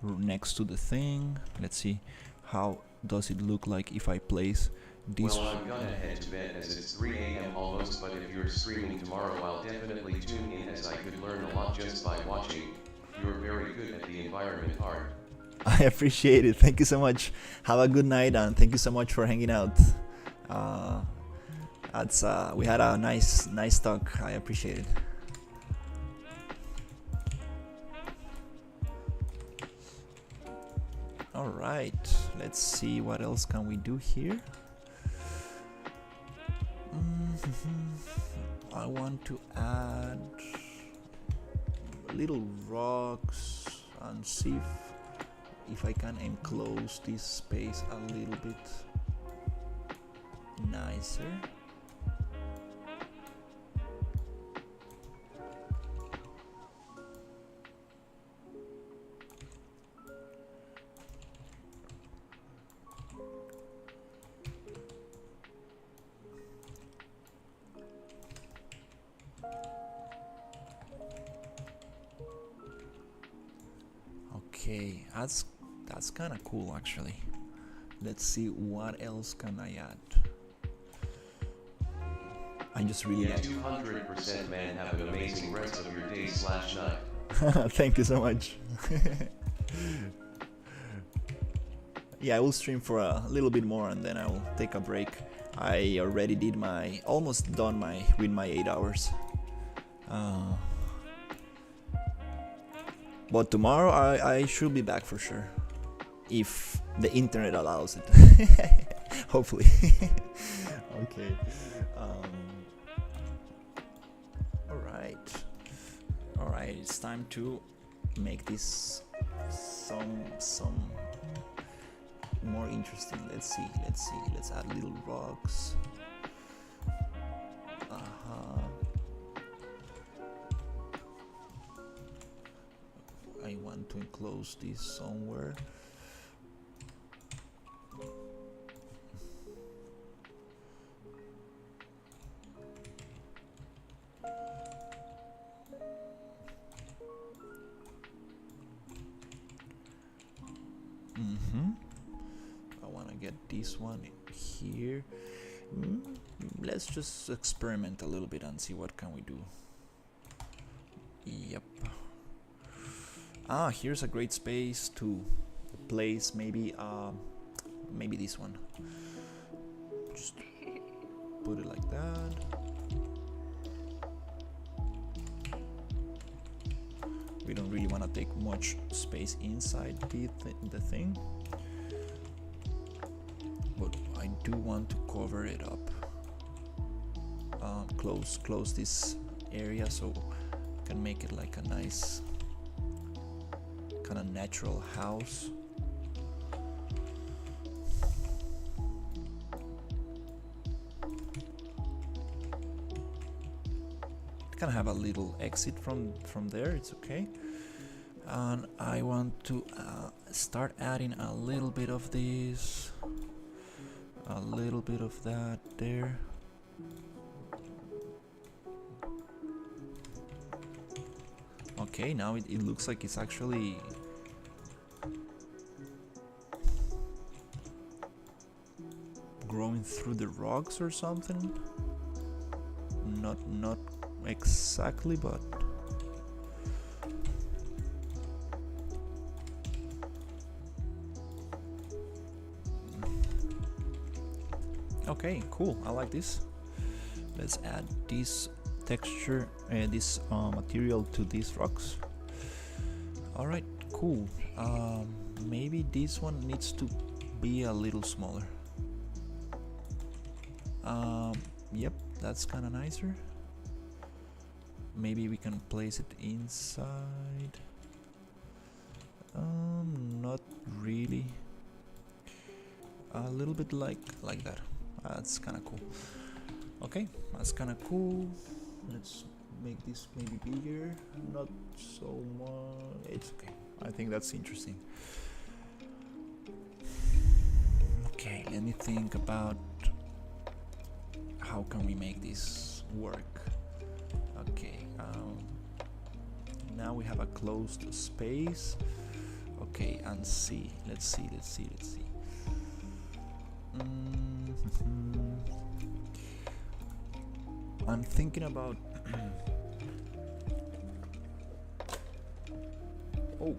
next to the thing. Let's see how does it look like if I place this. Well, I'm gonna head to bed as it's 3 a.m. almost, but if you're streaming tomorrow, I'll definitely tune in as I could learn a lot just by watching. You're very good at the environment art. I appreciate it. Thank you so much. Have a good night, and thank you so much for hanging out. We had a nice talk. I appreciate it. All right, let's see what else can we do here. I want to add little rocks and see if I can enclose this space a little bit nicer. Okay, that's kind of cool actually. Let's see what else can I add. I just really like 200% man. Have an amazing rest of your day/night. Thank you so much. Yeah, I will stream for a little bit more and then I will take a break. I already did almost done with my 8 hours. But tomorrow I should be back for sure, if the internet allows it. Hopefully. Okay. All right. It's time to make this some more interesting. Let's see. Let's add little rocks. I want to enclose this somewhere. I want to get this one here. Let's just experiment a little bit and see what can we do. Yep. Here's a great space to place maybe this one. Just put it like that. We don't really want to take much space inside the thing, but I do want to cover it up. Close this area so I can make it like a nice kind of natural house. Can have a little exit from there, it's okay. And I want to start adding a little bit of this, a little bit of that there. Okay, now it looks like it's actually growing through the rocks or something. Not exactly, but okay, cool. I like this. Let's add this texture, this material to these rocks. All right, cool. Maybe this one needs to be a little smaller. Yep, that's kind of nicer. Maybe we can place it inside. Not really. a little bit like that. That's kind of cool. Okay, that's kind of cool. Let's make this maybe bigger. Not so much. It's okay. I think that's interesting. Okay, let me think about how can we make this work. Okay, now we have a closed space. Okay, and see. Let's see. I'm thinking about oh,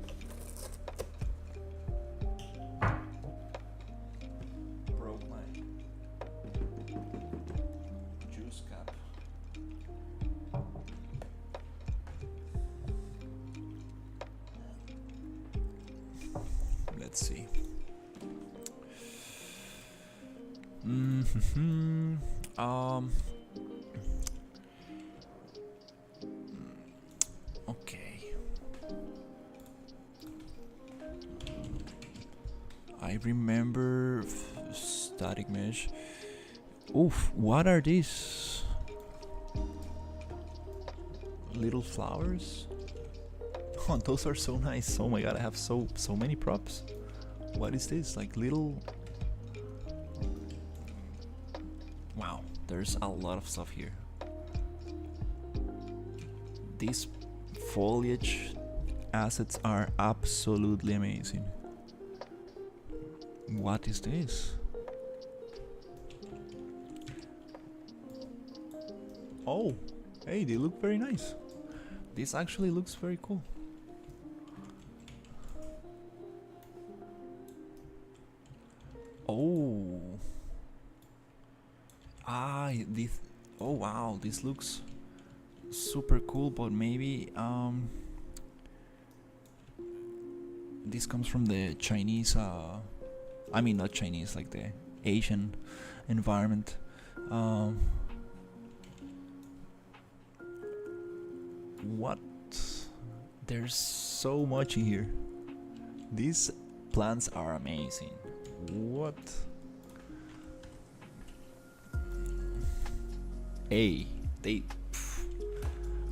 broke my juice cap. Let's see. Okay. I remember static mesh. Oof, what are these? Little flowers? Oh, those are so nice. Oh my god, I have so many props. What is this? Like little... Wow, there's a lot of stuff here. These foliage assets are absolutely amazing. What is this? Oh, hey, they look very nice. This actually looks very cool. Oh. This. Oh wow, this looks super cool, but maybe this comes from the Chinese. I mean, not Chinese, like the Asian environment. What? There's so much in here. These plants are amazing. What? Hey,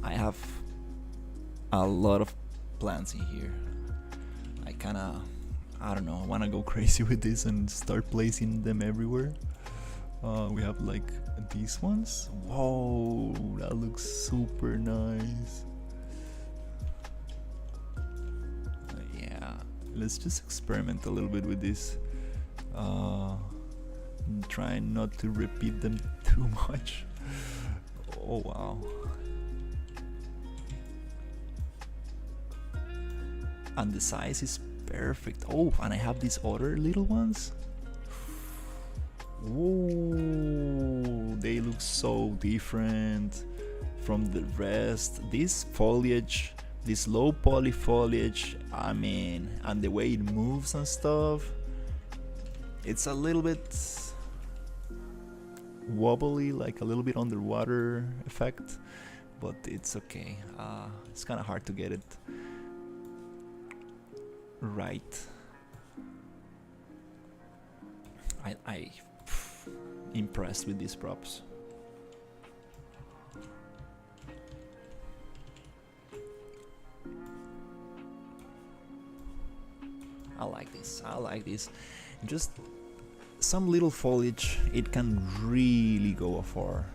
I have a lot of plants in here. I don't know, I wanna go crazy with this and start placing them everywhere. We have like these ones. Whoa, that looks super nice. Yeah, let's just experiment a little bit with this. Try not to repeat them too much. Oh wow. And the size is perfect. Oh, and I have these other little ones. Whoa, they look so different from the rest. This foliage, this low poly foliage, I mean, and the way it moves and stuff, it's a little bit wobbly, like a little bit underwater effect, but it's okay. It's kind of hard to get it right. I impressed with these props. I like this. Just some little foliage, it can really go afar.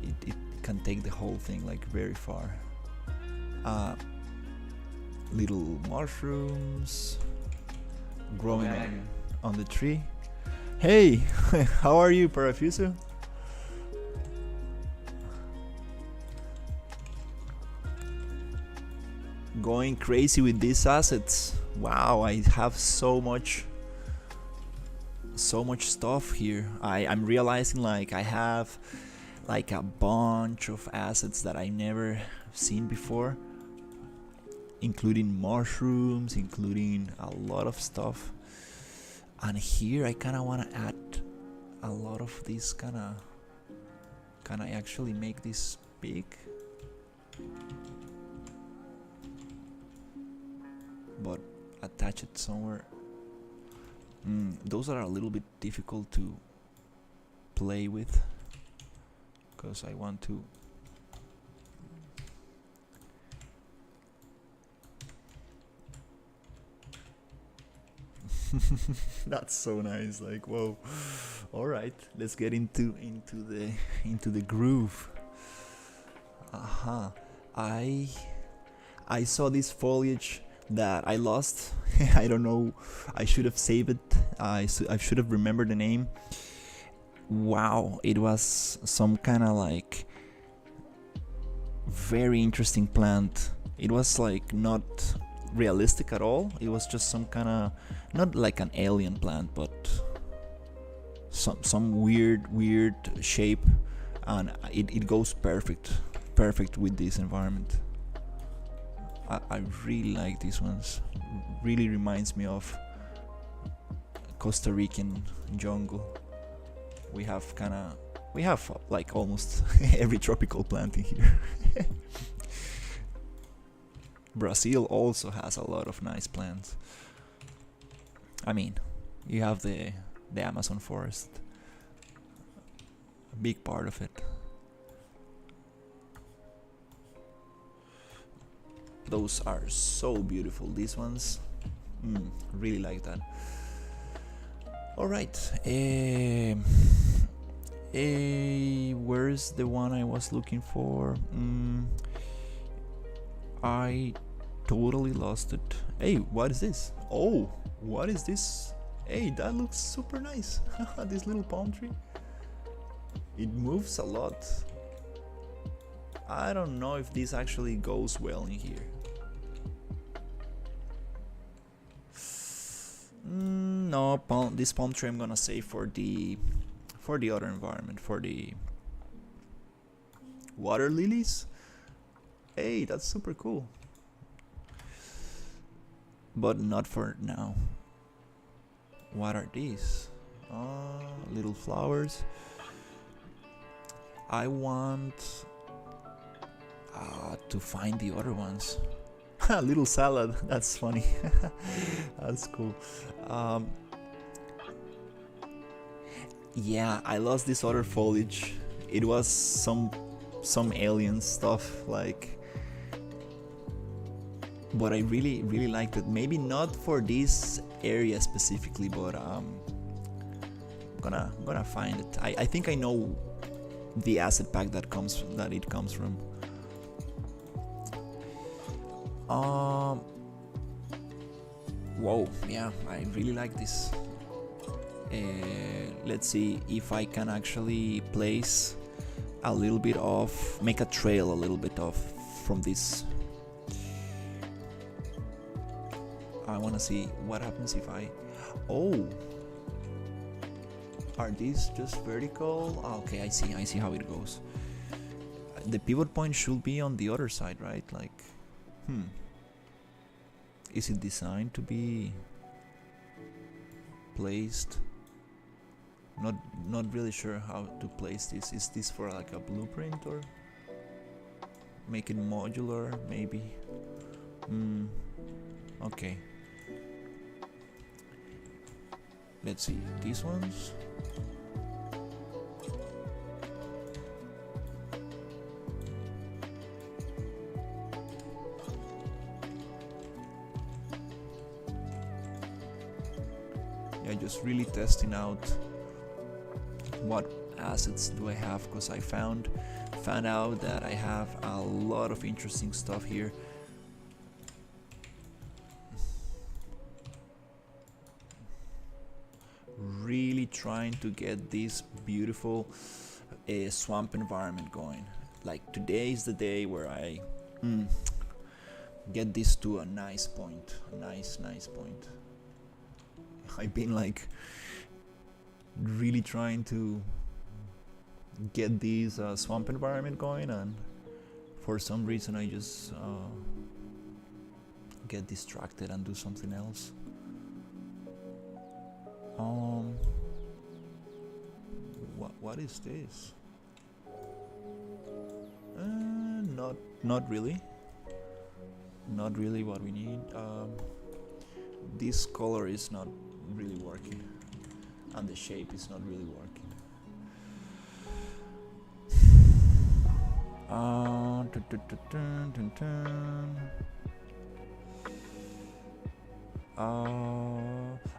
It can take the whole thing like very far. Little mushrooms growing on the tree. Hey, how are you, Parafuso? Going crazy with these assets. Wow, I have so much stuff here. I'm realizing like I have like a bunch of assets that I never seen before, including mushrooms, including a lot of stuff. And here I kind of want to add a lot of these kind of actually make this big, but attach it somewhere Those are a little bit difficult to play with because I want to that's so nice, like whoa. All right, let's get into the groove. I saw this foliage that I lost. I don't know, I should have saved it. I should have remembered the name. Wow, it was some kind of like very interesting plant. It was like not realistic at all. It was just some kind of, not like an alien plant, but some weird shape, and it goes perfect with this environment. I really like these ones. Really reminds me of Costa Rican jungle. We have like almost every tropical plant in here. Brazil also has a lot of nice plants. I mean, you have the Amazon forest, a big part of it. Those are so beautiful, these ones. Really like that. All right, where's the one I was looking for? I totally lost it. Hey, what is this? Oh, what is this? Hey, that looks super nice. This little palm tree. It moves a lot. I don't know if this actually goes well in here. No, this palm tree I'm gonna save for the other environment, for the water lilies. Hey, that's super cool. But not for now. What are these? Little flowers. I want to find the other ones. Little salad, that's funny. That's cool. Yeah, I lost this other foliage. It was some alien stuff, like, but I really liked it. Maybe not for this area specifically, but I'm gonna find it. I think I know the asset pack that it comes from. Whoa, yeah, I really like this. Let's see if I can actually place a little bit of, make a trail a little bit of from this. I want to see what happens if I, oh, are these just vertical? Okay, I see how it goes. The pivot point should be on the other side, right? Like, is it designed to be placed? Not really sure how to place this. Is this for like a blueprint, or make it modular maybe? Okay, let's see these ones. Yeah, just really testing out what assets do I have, because I found out that I have a lot of interesting stuff here. Really trying to get this beautiful swamp environment going. Like, today is the day where I get this to a nice point, nice point. I've been like really trying to get this swamp environment going, and for some reason I just get distracted and do something else. What is this? Not really what we need. This color is not really working, and the shape is not really working.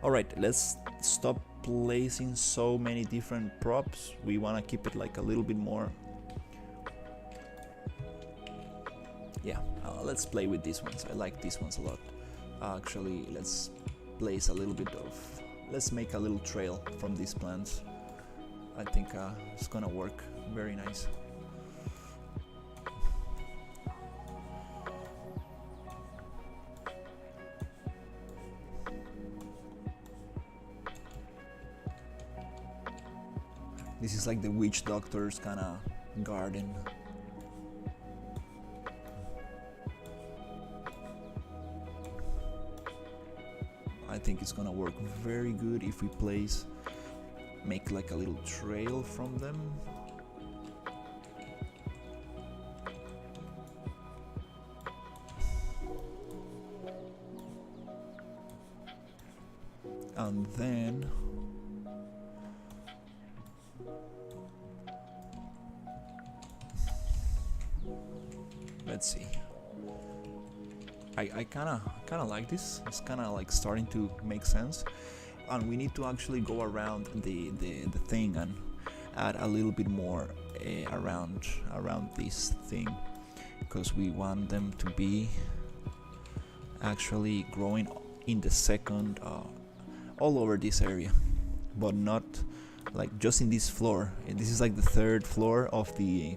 Alright, let's stop placing so many different props. We want to keep it like a little bit more. Yeah, let's play with these ones. I like these ones a lot. Actually, let's place a little bit of, let's make a little trail from these plants. I think it's gonna work very nice. This is like the witch doctor's kind of garden. I think it's gonna work very good if we make like a little trail from them. And then let's see. I kinda like this. It's kinda like starting to make sense, and we need to actually go around the thing and add a little bit more around this thing, because we want them to be actually growing in the second all over this area, but not like just in this floor. This is like the third floor of the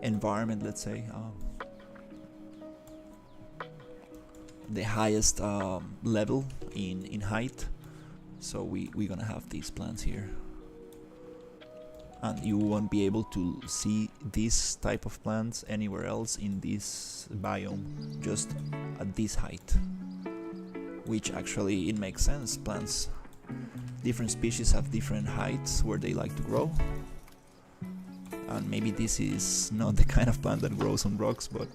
environment, let's say. The highest level in height, so we're gonna have these plants here, and you won't be able to see this type of plants anywhere else in this biome, just at this height, which actually it makes sense. Plants, different species have different heights where they like to grow, and maybe this is not the kind of plant that grows on rocks, but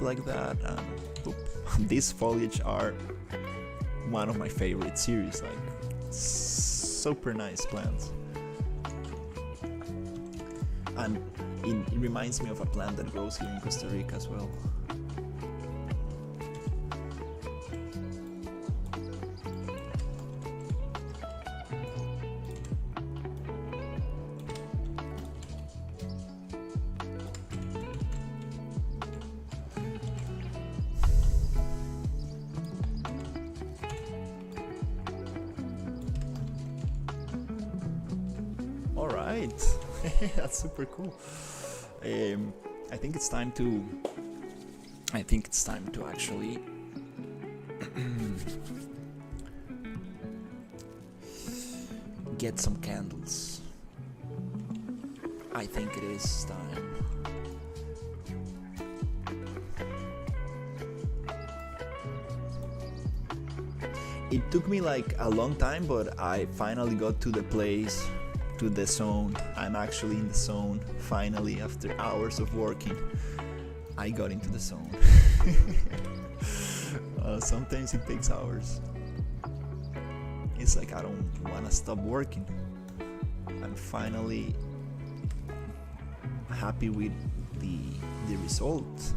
like that, and boop. These foliage are one of my favorite series, like super nice plants, and it reminds me of a plant that grows here in Costa Rica as well. Alright, that's super cool. I think it's time to actually get some candles. I think it is time. It took me like a long time, but I finally got to the place, to the zone. I'm actually in the zone finally. After hours of working, I got into the zone. Sometimes it takes hours. It's like I don't want to stop working. I'm finally happy with the result.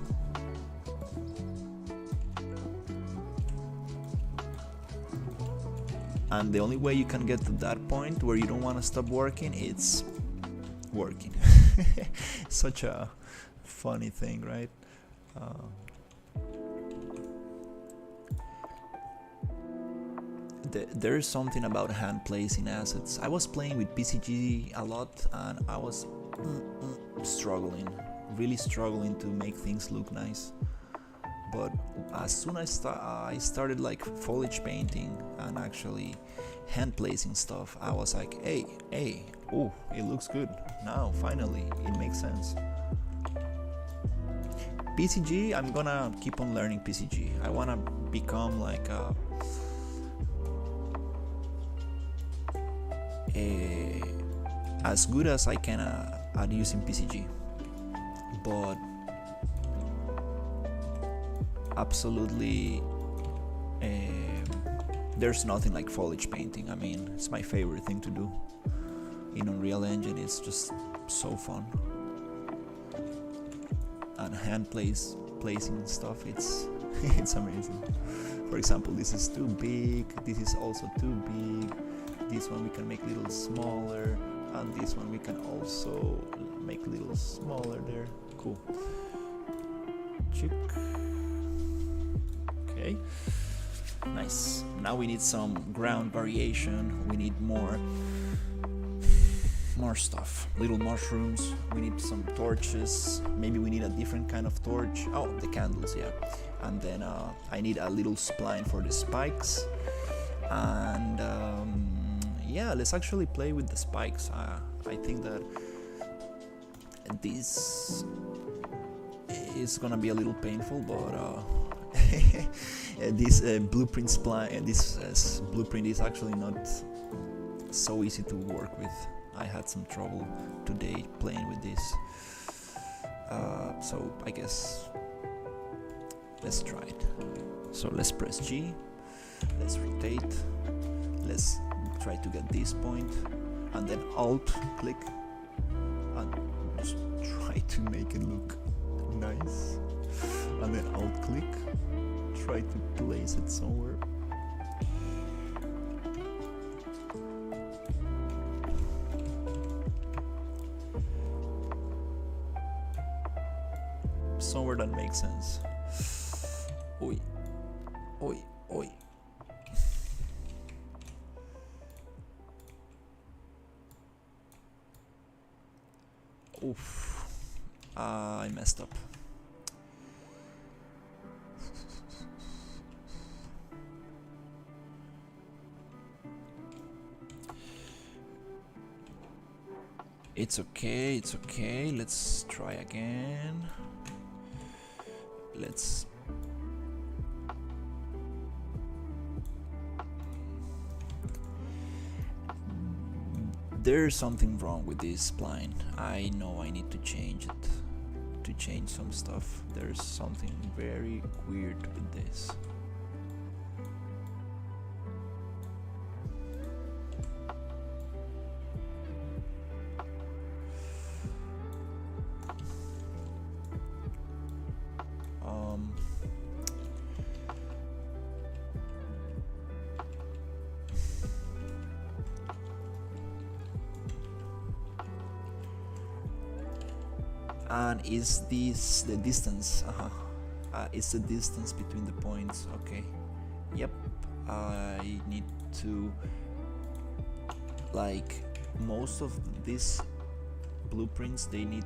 And the only way you can get to that point where you don't want to stop working, it's working. Such a funny thing, right? There's something about hand placing assets. I was playing with PCG a lot, and I was really struggling to make things look nice. But as soon as I started like foliage painting and actually hand placing stuff, I was like, hey, oh, it looks good. Now, finally, it makes sense. PCG, I'm gonna keep on learning PCG. I wanna become like as good as I can at using PCG, but absolutely there's nothing like foliage painting. I mean, it's my favorite thing to do in Unreal Engine. It's just so fun, and hand placing stuff, it's it's amazing. For example, this is too big, this is also too big, this one we can make a little smaller, and this one we can also make a little smaller there. Cool. Chick. Okay, nice. Now we need some ground variation, we need more stuff. Little mushrooms, we need some torches, maybe we need a different kind of torch. Oh, the candles, yeah. And then I need a little spline for the spikes, and yeah, let's actually play with the spikes. I think that this is gonna be a little painful, but this blueprint spline, this blueprint is actually not so easy to work with. I had some trouble today playing with this, so I guess let's try it. So let's press G, let's rotate, let's try to get this point, and then Alt click and just try to make it look nice, and then Alt click, try to place it somewhere. Somewhere that makes sense. Oi, oi, oi. Oof, I messed up. It's okay, it's okay. Let's try again. Let's there's something wrong with this spline. I know I need to change it, to change some stuff. There's something very weird with this. And is this the distance? It's the distance between the points. Okay, yep. I need to, like most of these blueprints, they need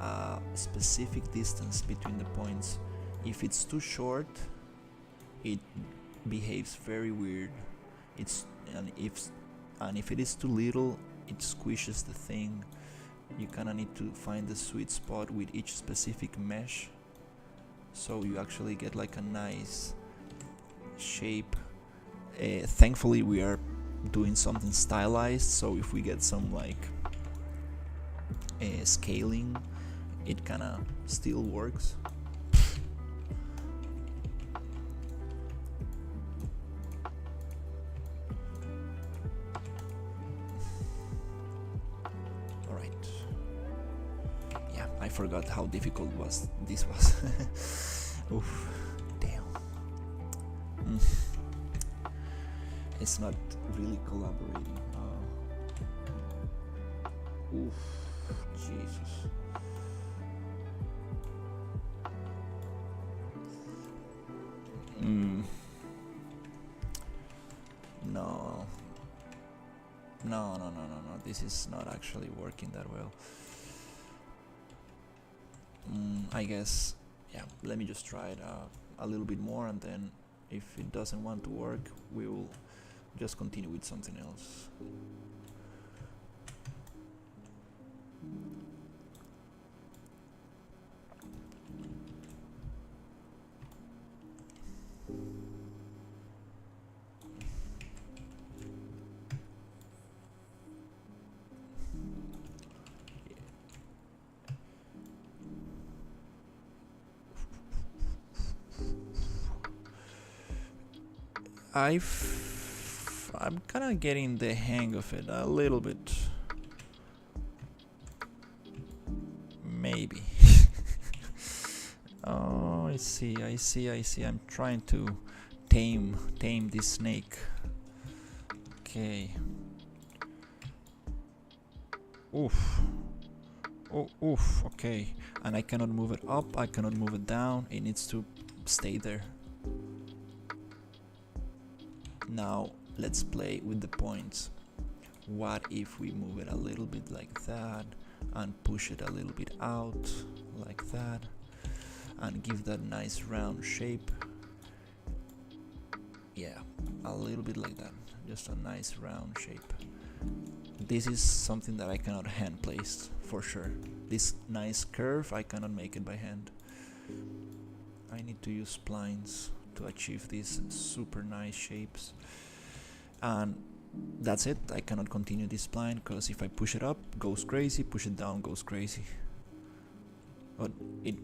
a specific distance between the points. If it's too short, it behaves very weird. And if it is too little, it squishes the thing. You kinda need to find the sweet spot with each specific mesh, so you actually get like a nice shape. Thankfully we are doing something stylized, so if we get some like scaling, it kinda still works. I forgot how difficult this was. Oof, damn. It's not really collaborating. Oof, Jesus. No. This is not actually working that well. I guess, yeah, let me just try it a little bit more, and then if it doesn't want to work, we will just continue with something else. I'm kind of getting the hang of it a little bit. Maybe. Oh, I see. I'm trying to tame this snake. Okay. Oof. Oh, oof. Okay. And I cannot move it up. I cannot move it down. It needs to stay there. Now let's play with the points. What if we move it a little bit like that and push it a little bit out like that and give that nice round shape? Yeah, a little bit like that, just a nice round shape. This is something that I cannot hand place for sure. This nice curve, I cannot make it by hand. I need to use splines to achieve these super nice shapes. And that's it. I cannot continue this spline because if I push it up, goes crazy, push it down, goes crazy. But it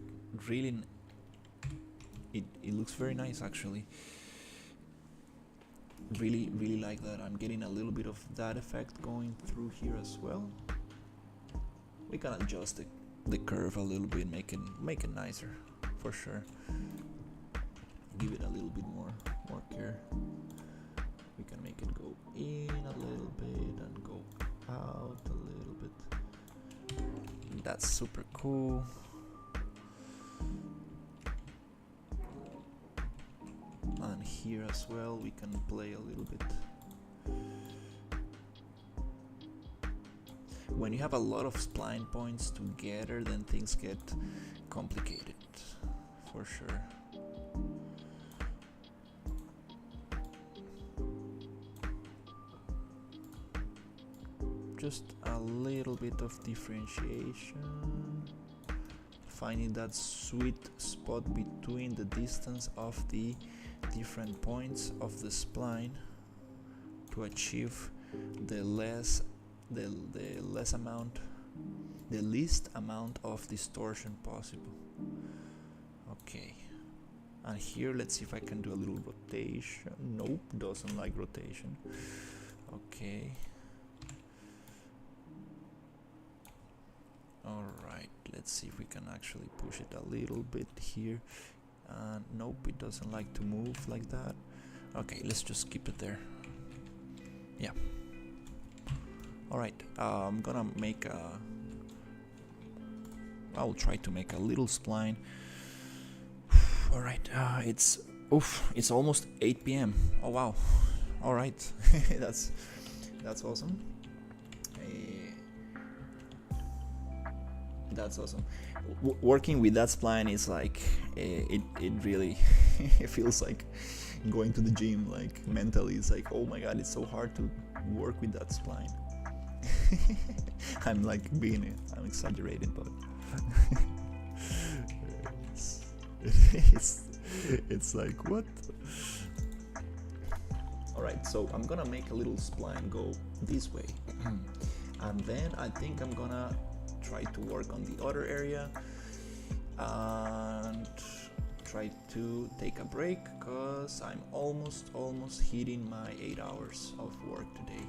really, it looks very nice actually. Really like that. I'm getting a little bit of that effect going through here as well. We can adjust the curve a little bit, make it nicer for sure. Give it a little bit more care. We can make it go in a little bit and go out a little bit. That's super cool. And here as well we can play a little bit. When you have a lot of spline points together, then things get complicated for sure. Just a little bit of differentiation, finding that sweet spot between the distance of the different points of the spline to achieve the least amount of distortion possible. Okay, and here let's see if I can do a little rotation. Nope, doesn't like rotation. Okay. Alright, let's see if we can actually push it a little bit here. Nope, it doesn't like to move like that. Okay, let's just keep it there. Yeah. Alright, I'm gonna make I'll try to make a little spline. Alright, it's almost 8 p.m. Oh wow. Alright, that's awesome. That's awesome. Working with that spline is like it really it feels like going to the gym. Like mentally, it's like, oh my god, it's so hard to work with that spline. I'm exaggerating, but it's like what? Alright, so I'm gonna make a little spline go this way, and then I think I'm gonna try to work on the other area and try to take a break because I'm almost hitting my 8 hours of work today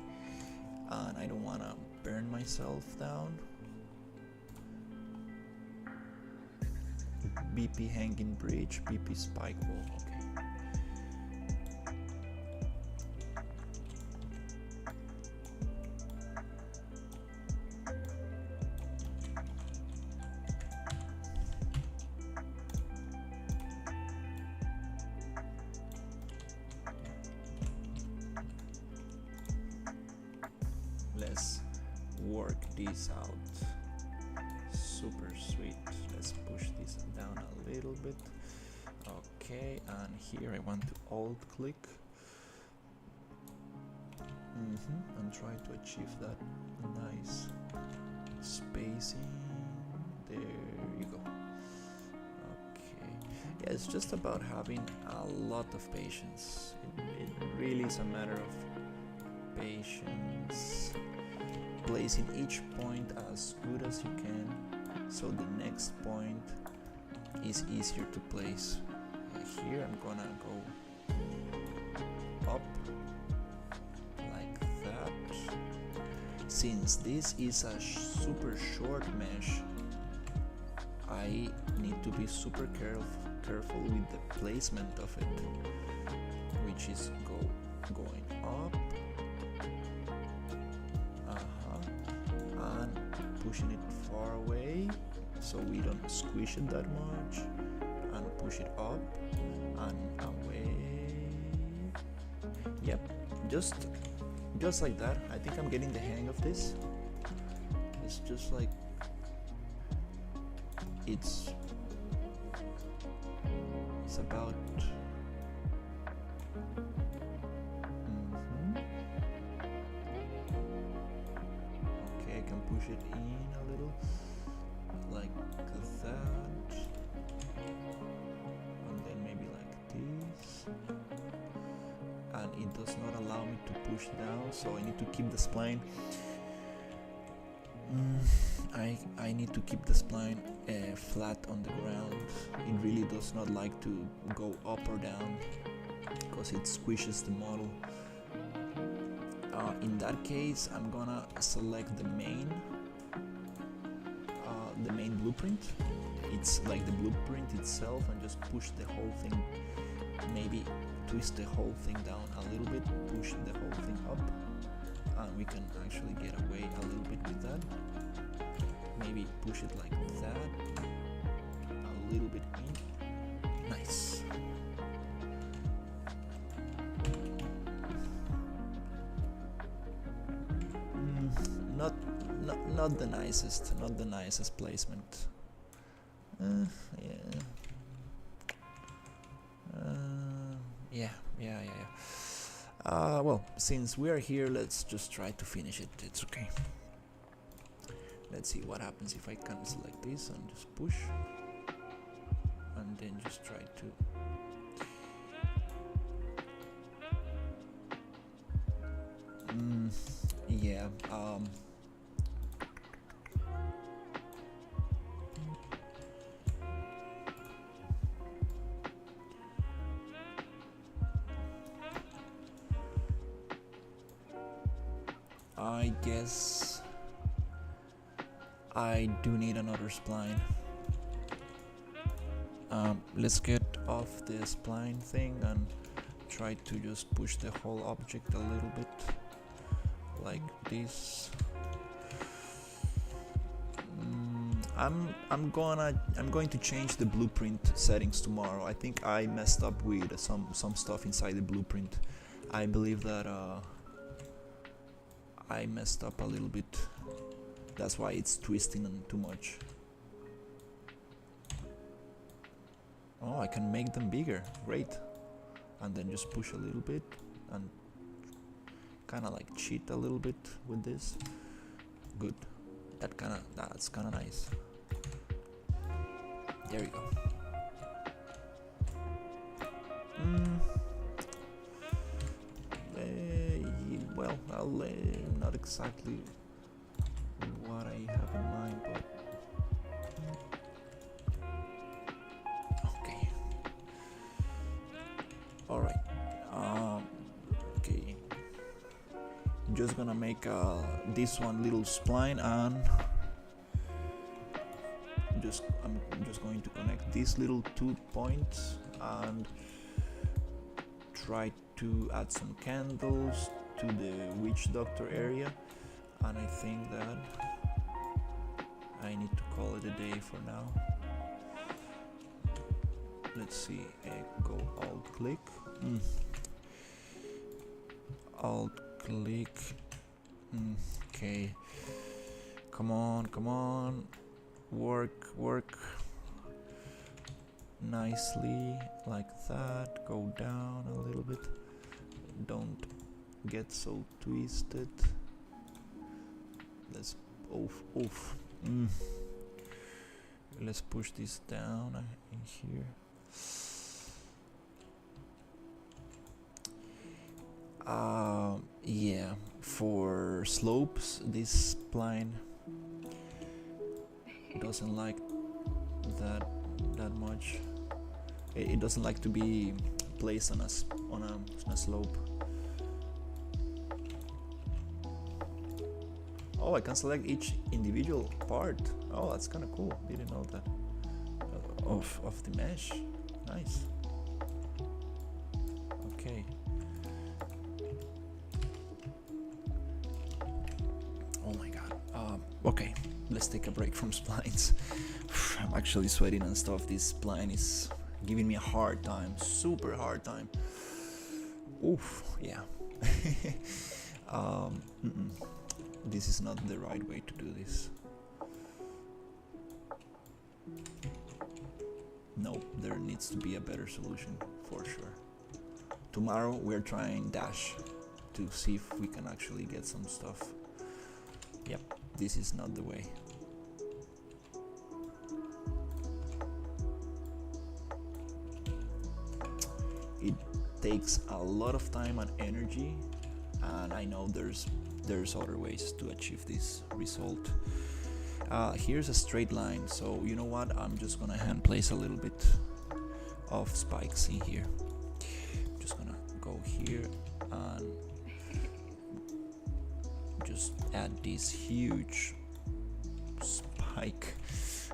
and I don't want to burn myself down. BP hanging bridge, BP spike wall. Okay. Let's work this out. Super sweet. Let's push this down a little bit. Okay, and here I want to alt click and try to achieve that nice spacing. There you go. Okay, yeah, it's just about having a lot of patience. It really is a matter of patience, placing each point as good as you can so the next point is easier to place. Here I'm gonna go up like that. Since this is a super short mesh, I need to be super careful with the placement of it, which is going up, and pushing it far away so we don't squish it that much, and push it up and away. Yep, just like that. I think I'm getting the hang of this. It's just like it's about okay, I can push it in a little like that, and then maybe like this, and it does not allow me to push down, so I need to keep the spline. I need to keep the spline flat on the ground. It really does not like to go up or down because it squishes the model. In that case, I'm gonna select the main blueprint. It's like the blueprint itself, and just push the whole thing, maybe twist the whole thing down a little bit, push the whole thing up, and we can actually get away a little bit with that. Maybe push it like that, a little bit in. Nice. Not the nicest, placement. Yeah. Well, since we are here, let's just try to finish it. It's okay. Let's see what happens if I can select this and just push, and then just try to yeah. I guess I do need another spline. Let's get off the spline thing and try to just push the whole object a little bit like this. I'm going to change the blueprint settings tomorrow. I think I messed up with some stuff inside the blueprint. I believe that I messed up a little bit. That's why it's twisting too much. Oh, I can make them bigger. Great. And then just push a little bit and kind of like cheat a little bit with this. Good. That's kind of nice. There we go. Well, not exactly what I have in mind, but okay. All right. Okay. Just gonna make this one little spline, and I'm just going to connect these little 2 points and try to add some candles to the witch doctor area, and I think that I need to call it a day for now. Let's see, go alt click, alt click, okay, come on, work nicely like that, go down a little bit, don't get so twisted. Let's let's push this down in here. Yeah, for slopes this spline doesn't like that much. It doesn't like to be placed on a slope. Oh, I can select each individual part. Oh, that's kind of cool. Didn't know that. Of the mesh. Nice. Okay. Oh my god. Okay, let's take a break from splines. I'm actually sweating and stuff. This spline is giving me a hard time, super hard time. Oof, yeah. This is not the right way to do this. No, there needs to be a better solution for sure. Tomorrow we're trying Dash to see if we can actually get some stuff. Yep, this is not the way. It takes a lot of time and energy, and I know there's other ways to achieve this result. Here's a straight line, so you know what, I'm just gonna hand place a little bit of spikes in here. Just gonna go here and just add this huge spike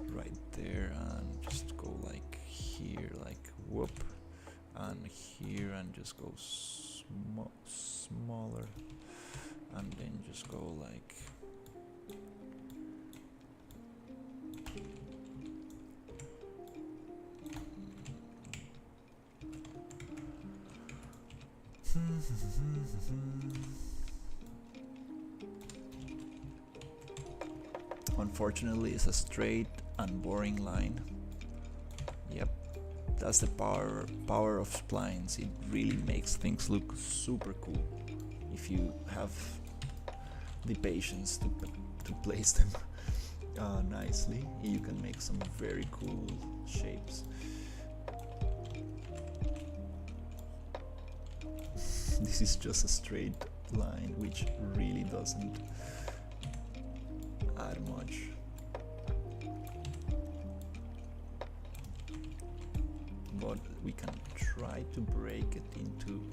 right there, and just go like here, like whoop, and here, and just go smaller, and then just go like unfortunately it's a straight and boring line. Yep, that's the power of splines. It really makes things look super cool if you have the patience to place them nicely. You can make some very cool shapes. This is just a straight line, which really doesn't add much. But we can try to break it into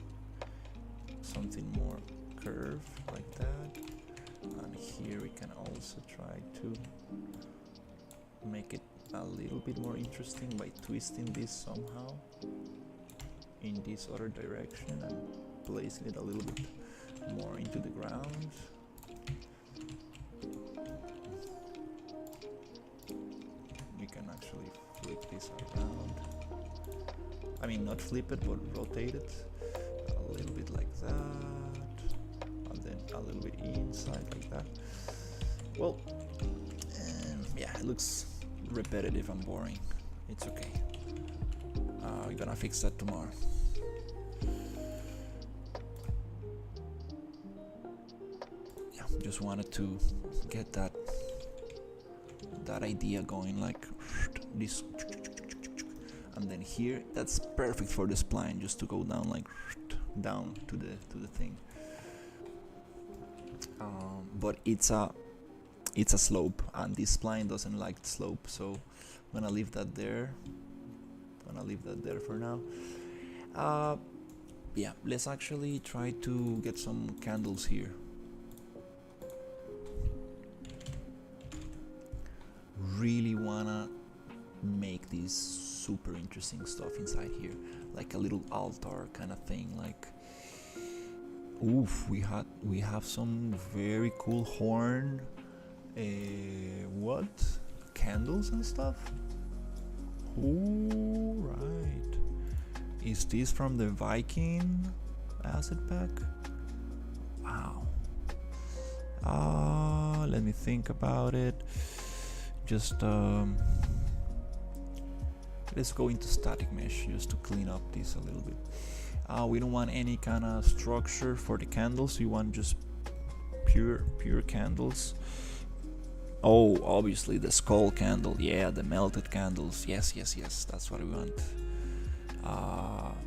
something more curved like that. And here we can also try to make it a little bit more interesting by twisting this somehow in this other direction and placing it a little bit more into the ground. We can actually flip this around. I mean, not flip it, but rotate it a little bit like that, and then a little bit inside like that. Well, yeah, it looks repetitive and boring. It's okay. We're gonna fix that tomorrow. Yeah, just wanted to get that idea going, like this, and then here that's perfect for the spline, just to go down like down to the thing. But it's a slope, and this spline doesn't like the slope, so I'm gonna leave that there. For now. Yeah, let's actually try to get some candles here. Really wanna make this super interesting stuff inside here, like a little altar kind of thing. Like, oof, we have some very cool horn, candles and stuff. Ooh, right. Is this from the Viking asset pack? Wow. Let me think about it. Just let's go into static mesh just to clean up this a little bit. We don't want any kind of structure for the candles. We want just pure candles. Oh, obviously the skull candle. Yeah, the melted candles. Yes, that's what we want.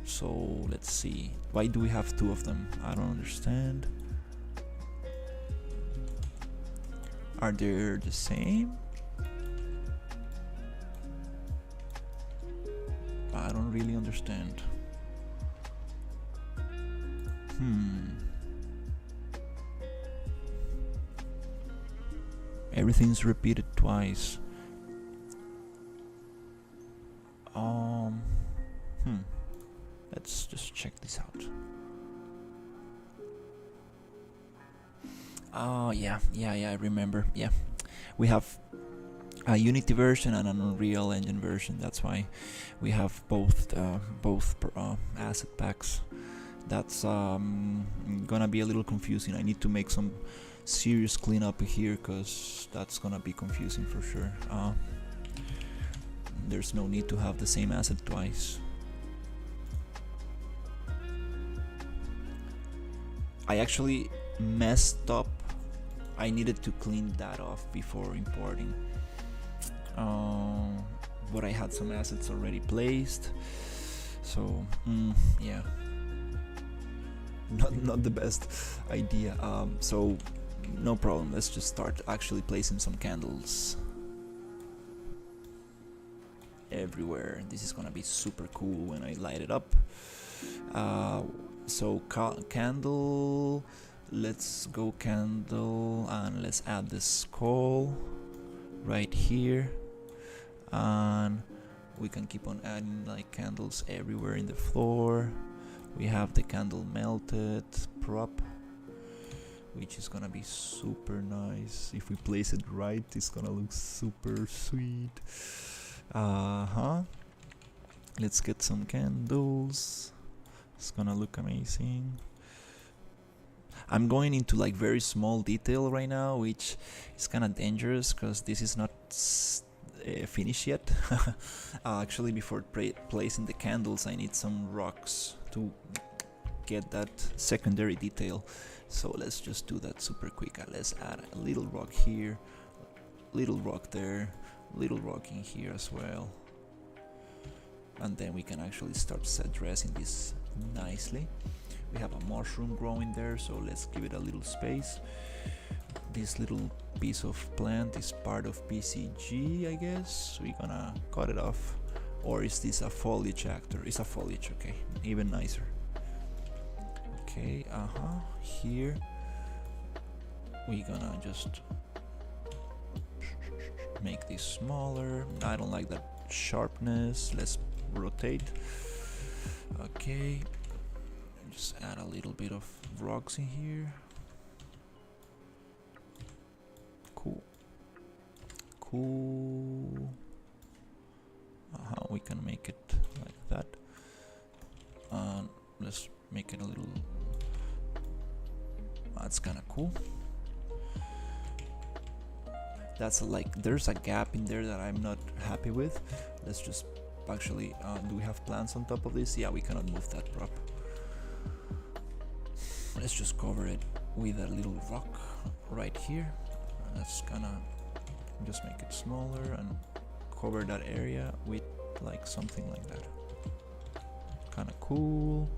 So let's see. Why do we have two of them? I don't understand. Are they the same? I don't really understand. Everything's repeated twice. Let's just check this out. Oh yeah, I remember. Yeah, we have a Unity version and an Unreal Engine version. That's why we have both asset packs. That's gonna be a little confusing. I need to make some serious cleanup here, because that's gonna be confusing for sure. There's no need to have the same asset twice. I actually messed up. I needed to clean that off before importing. But I had some assets already placed, so yeah, not the best idea. So no problem. Let's just start actually placing some candles everywhere. This is gonna be super cool when I light it up. So candle, let's go candle, and let's add the skull right here, and we can keep on adding like candles everywhere in the floor. We have the candle melted prop, which is gonna be super nice. If we place it right, it's gonna look super sweet. Let's get some candles. It's gonna look amazing. I'm going into like very small detail right now, which is kind of dangerous because this is not finished yet. Actually, before placing the candles, I need some rocks to get that secondary detail. So let's just do that super quick. Let's add a little rock here, little rock there, little rock in here as well. And then we can actually start set dressing this nicely. We have a mushroom growing there, so let's give it a little space. This little piece of plant is part of PCG, I guess. We're gonna cut it off. Or is this a foliage actor? It's a foliage, okay, even nicer. Okay, here we're gonna just make this smaller. I don't like that sharpness. Let's rotate. Okay, just add a little bit of rocks in here. Cool. We can make it like that. Let's make it a little. That's kind of cool. That's like there's a gap in there that I'm not happy with. Let's just actually do we have plants on top of this? Yeah, we cannot move that prop. Let's just cover it with a little rock right here. That's gonna just make it smaller and cover that area with like something like that. Kind of cool.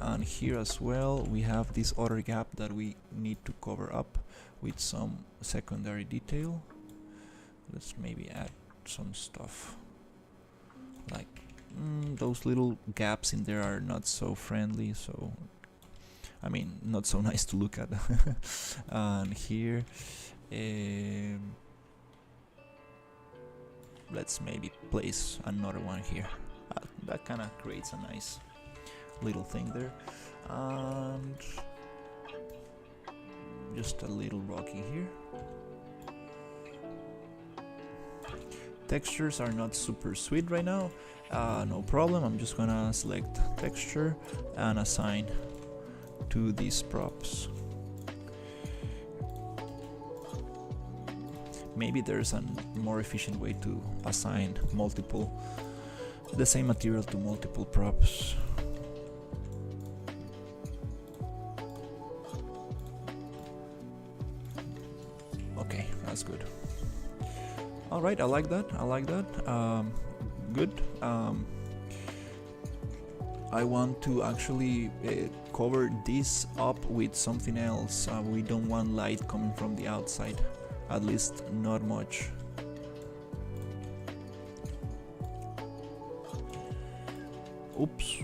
And here as well we have this other gap that we need to cover up with some secondary detail. Let's maybe add some stuff like those little gaps in there are not so friendly, so I mean not so nice to look at. And here let's maybe place another one here. That kind of creates a nice little thing there. And just a little rocky here. Textures are not super sweet right now. No problem, I'm just gonna select texture and assign to these props. Maybe there's a more efficient way to assign the same material to multiple props. Okay, that's good. Alright, I like that. Good. I want to actually cover this up with something else. We don't want light coming from the outside, at least not much. Oops.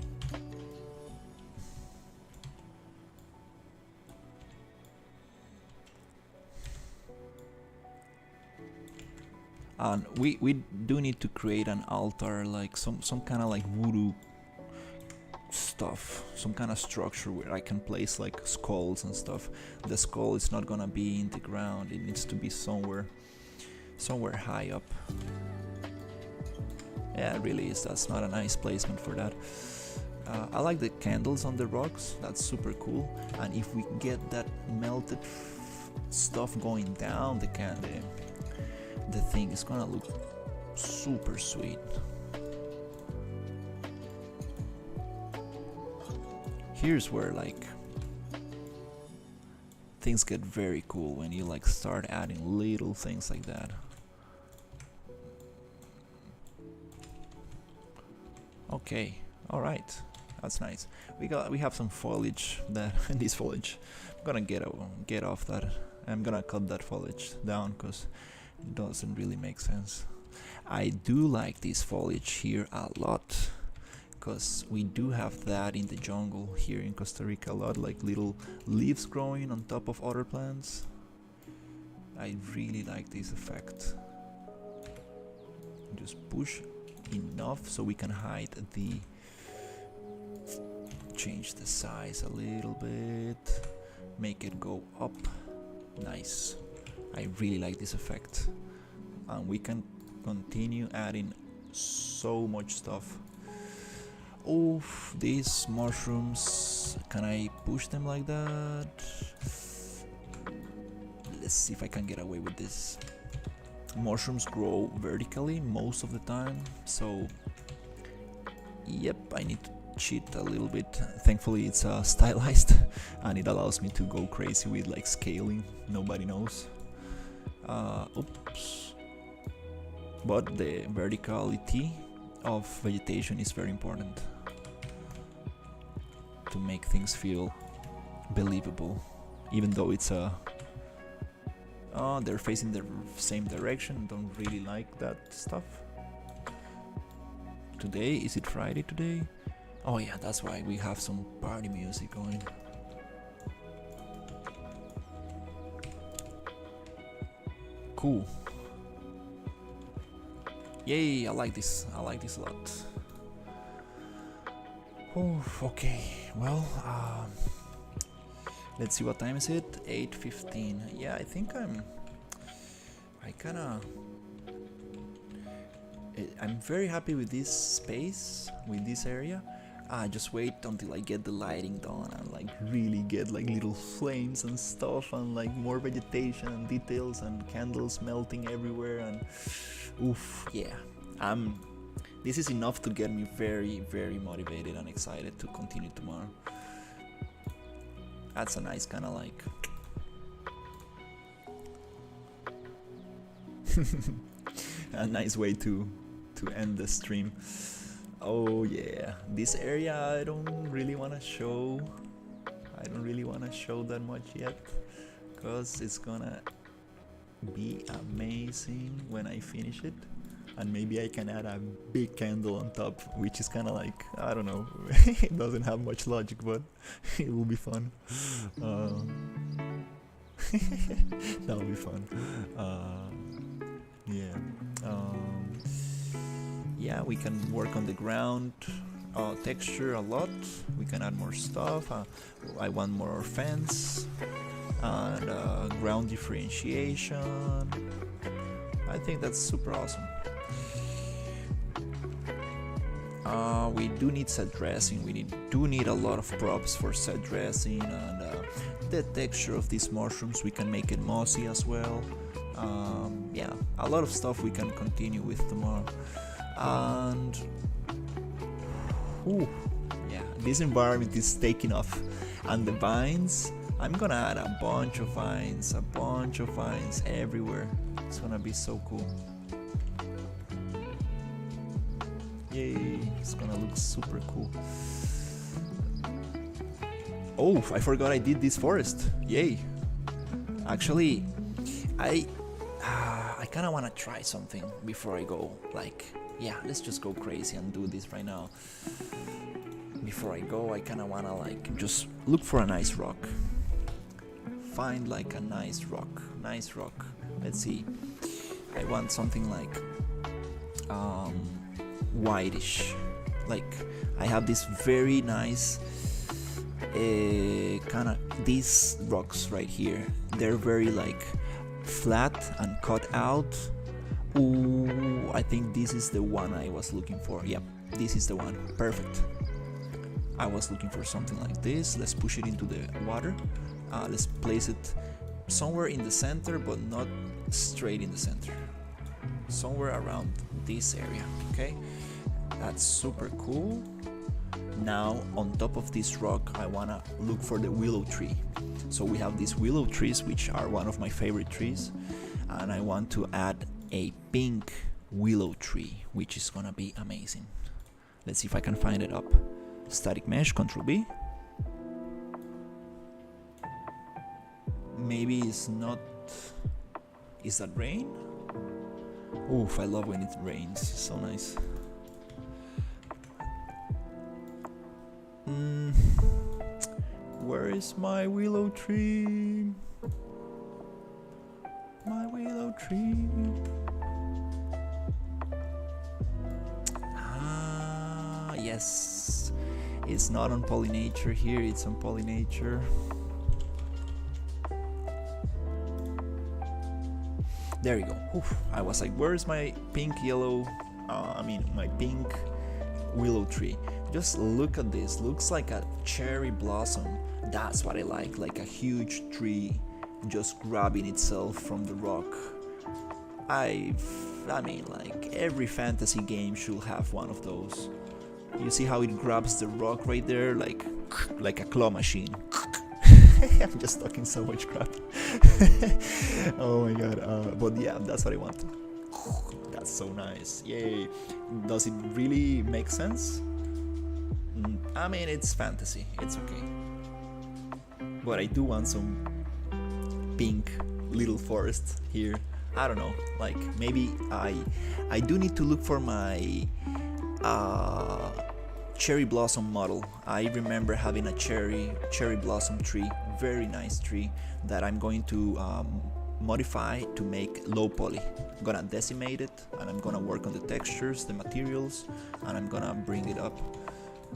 And we do need to create an altar, like some kind of like voodoo stuff, some kind of structure where I can place like skulls and stuff. The skull is not gonna be in the ground, it needs to be somewhere high up. Yeah, it really is. That's not a nice placement for that. I like the candles on the rocks, that's super cool. And if we get that melted stuff going down the thing is gonna look super sweet. Here's where like things get very cool, when you like start adding little things like that. Okay, all right, that's nice. We have some foliage that this foliage. I'm gonna get off that. I'm gonna cut that foliage down because it doesn't really make sense. I do like this foliage here a lot, because we do have that in the jungle here in Costa Rica a lot, like little leaves growing on top of other plants. I really like this effect. Just push enough so we can hide the, change the size a little bit, make it go up. Nice. I really like this effect, and we can continue adding so much stuff. Oh, these mushrooms, can I push them like that? Let's see if I can get away with this. Mushrooms grow vertically most of the time, so yep, I need to cheat a little bit. Thankfully it's stylized and it allows me to go crazy with like scaling, nobody knows. Oops. But the verticality of vegetation is very important to make things feel believable, even though it's they're facing the same direction. Don't really like that stuff. Today, is it Friday today? Oh yeah, that's why we have some party music going. Cool. Yay, I like this a lot. Oh, okay, well, let's see, what time is it? 8:15. Yeah, I think I'm very happy with this space, with this area. Just wait until I get the lighting done and like really get like little flames and stuff and like more vegetation and details and candles melting everywhere, and oof, yeah. This is enough to get me very, very motivated and excited to continue tomorrow. That's a nice kind of like a nice way to end the stream. Oh yeah, this area I don't really want to show. That much yet, because it's gonna be amazing when I finish it. And maybe I can add a big candle on top, which is kind of like, I don't know, it doesn't have much logic, but it will be fun. That will be fun. Yeah, we can work on the ground texture a lot. We can add more stuff. I want more fence and ground differentiation. I think that's super awesome. We do need set dressing. We do need a lot of props for set dressing, and the texture of these mushrooms, we can make it mossy as well. Yeah, a lot of stuff we can continue with tomorrow. And yeah, this environment is taking off. And the vines, I'm gonna add a bunch of vines everywhere. It's gonna be so cool. Yay, it's gonna look super cool. Oh, I forgot I did this forest. Yay. Actually, I kind of want to try something before I go. Like, yeah, let's just go crazy and do this right now. Before I go, I kind of want to like just look for a nice rock. Find like a nice rock. Let's see. I want something like whitish. Like I have this very nice kind of these rocks right here. They're very like flat and cut out. Ooh, I think this is the one I was looking for. Yep, this is the one. Perfect. I was looking for something like this. Let's push it into the water. Let's place it somewhere in the center, but not straight in the center. Somewhere around this area, okay? That's super cool. Now, on top of this rock, I wanna look for the willow tree. So we have these willow trees, which are one of my favorite trees, and I want to add a pink willow tree, which is gonna be amazing. Let's see if I can find it up. Static mesh, Control B. Maybe it's not. Is that rain? Oof, I love when it rains. So nice. Where is my willow tree? My willow tree. Ah, yes. It's not on Polynature here, it's on Polynature. There you go. Oof. I was like, where's my pink yellow, my pink willow tree? Just look at this. Looks like a cherry blossom. That's what I like a huge tree just grabbing itself from the rock. I mean, like every fantasy game should have one of those. You see how it grabs the rock right there, like a claw machine. I'm just talking so much crap. Oh my god. But yeah, that's what I want. That's so nice. Yay. Does it really make sense? I mean, it's fantasy. It's okay. But I do want some pink little forest here. I don't know. Like maybe I do need to look for my cherry blossom model. I remember having a cherry blossom tree, very nice tree that I'm going to modify to make low poly. I'm gonna decimate it and I'm gonna work on the textures, the materials, and I'm gonna bring it up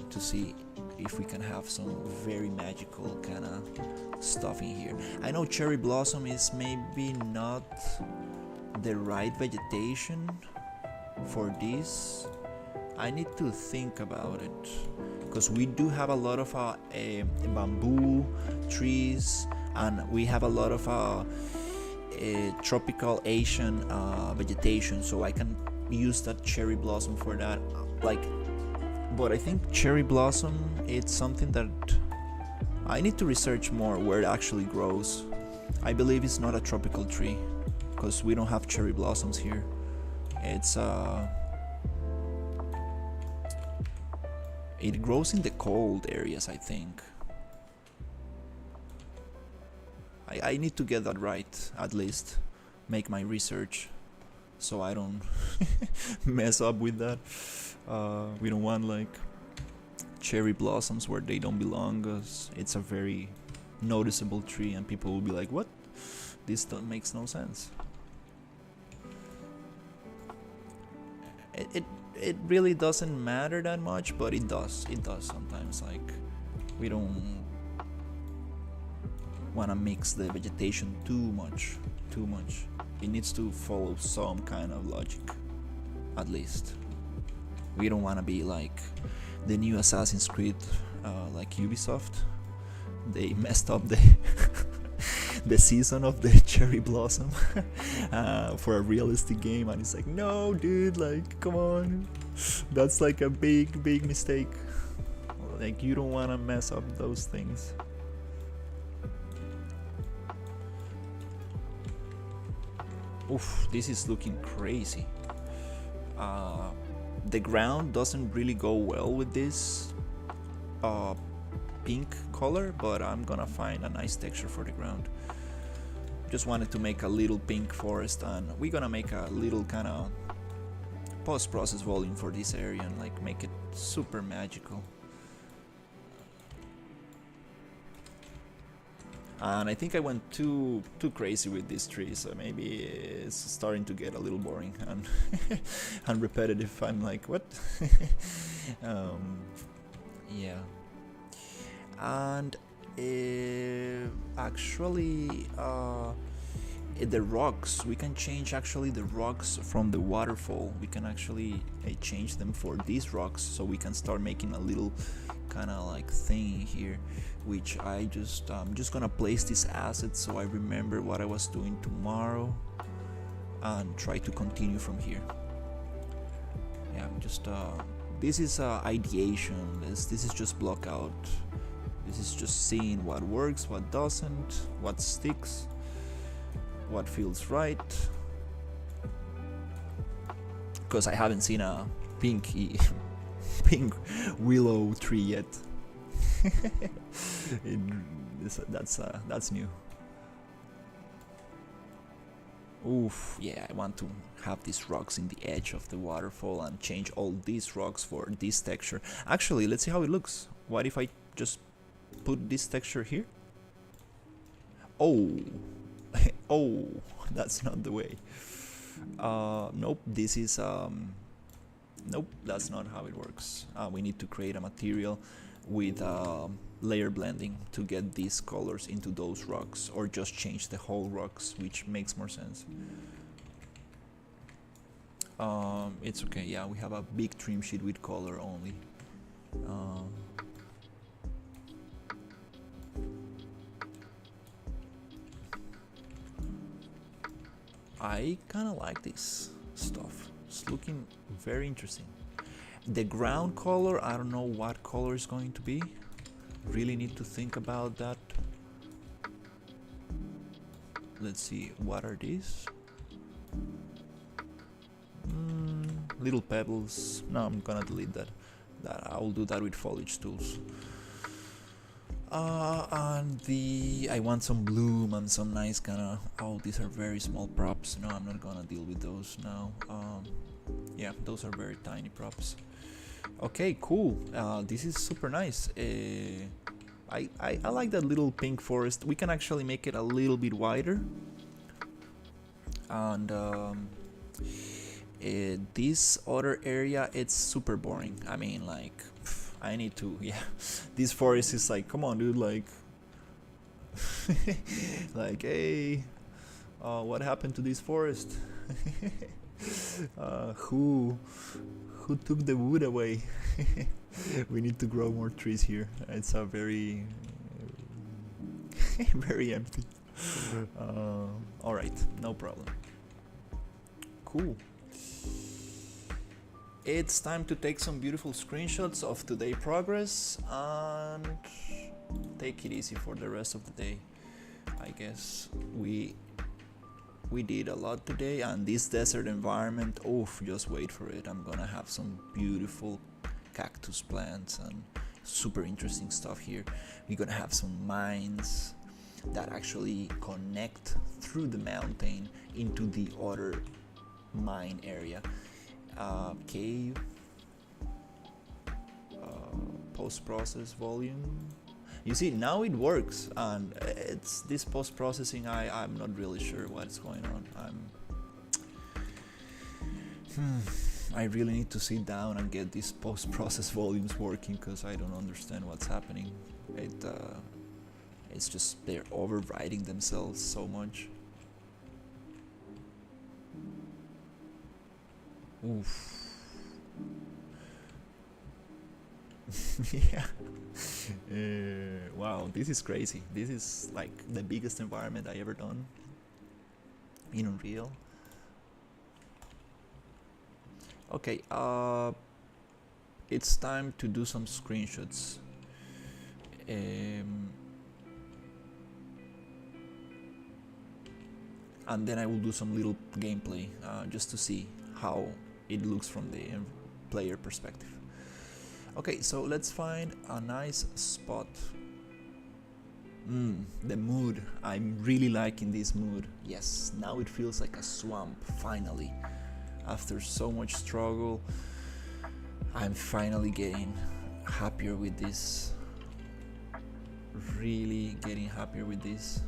to see if we can have some very magical kind of stuff in here. I know cherry blossom is maybe not the right vegetation for this. I need to think about it because we do have a lot of bamboo trees and we have a lot of tropical Asian vegetation, so I can use that cherry blossom for that. But I think cherry blossom, it's something that I need to research more where it actually grows. I believe it's not a tropical tree because we don't have cherry blossoms here. It's it grows in the cold areas, I think. I need to get that right, at least make my research so I don't mess up with that. We don't want like cherry blossoms where they don't belong, cause it's a very noticeable tree and people will be like, what? This makes no sense. It really doesn't matter that much, but it does sometimes. Like we don't want to mix the vegetation too much. It needs to follow some kind of logic, at least. We don't want to be like the new Assassin's Creed, like Ubisoft. They messed up the the season of the cherry blossom for a realistic game, and it's like, no, dude, like, come on, that's like a big mistake. Like, you don't want to mess up those things. Oof, this is looking crazy. The ground doesn't really go well with this pink color, but I'm gonna find a nice texture for the ground. Just wanted to make a little pink forest, and we're gonna make a little kind of post-process volume for this area and like make it super magical. And I think I went too crazy with this tree, so maybe it's starting to get a little boring and and repetitive. I'm like, what? Yeah. And actually, the rocks, we can change actually the rocks from the waterfall. We can actually change them for these rocks, so we can start making a little kind of like thing here, which I'm just gonna place this asset so I remember what I was doing tomorrow and try to continue from here. Yeah, I'm just this is ideation. This is just block out. This is just seeing what works, what doesn't, what sticks, what feels right. Because I haven't seen a pink willow tree yet. That's new. Oof, yeah, I want to have these rocks in the edge of the waterfall and change all these rocks for this texture. Actually, let's see how it looks. What if I just put this texture here? Oh, oh, that's not the way. Nope, this is nope, that's not how it works. We need to create a material with layer blending to get these colors into those rocks, or just change the whole rocks, which makes more sense. It's okay, yeah, we have a big trim sheet with color only. I kind of like this stuff. It's looking very interesting. The ground color, I don't know what color is going to be. Really need to think about that. Let's see, what are these? Little pebbles. No, I'm gonna delete that. I will do that with foliage tools. And I want some bloom and some nice kind of. Oh, these are very small props. No, I'm not gonna deal with those now. Yeah, those are very tiny props. Okay, cool. This is super nice. I like that little pink forest. We can actually make it a little bit wider. And this other area, it's super boring. I mean, like, I need to, yeah. This forest is like, come on, dude, like, like, hey, what happened to this forest? Who took the wood away? We need to grow more trees here. It's a very very empty. All right, no problem. Cool. It's time to take some beautiful screenshots of today's progress and take it easy for the rest of the day. I guess we did a lot today, and this desert environment, oof, just wait for it. I'm gonna have some beautiful cactus plants and super interesting stuff here. We're gonna have some mines that actually connect through the mountain into the other mine area. Cave, post-process volume. You see, now it works, and it's this post-processing. I'm not really sure what's going on. I really need to sit down and get these post-process volumes working, because I don't understand what's happening. It's just they're overriding themselves so much. Oof. Yeah. Wow, this is crazy. This is like the biggest environment I ever done in Unreal. Okay, it's time to do some screenshots. And then I will do some little gameplay just to see how it looks from the player perspective. Okay, so let's find a nice spot. The mood. I'm really liking this mood. Yes, now it feels like a swamp, finally. After so much struggle, I'm finally getting happier with this. really getting happier with this.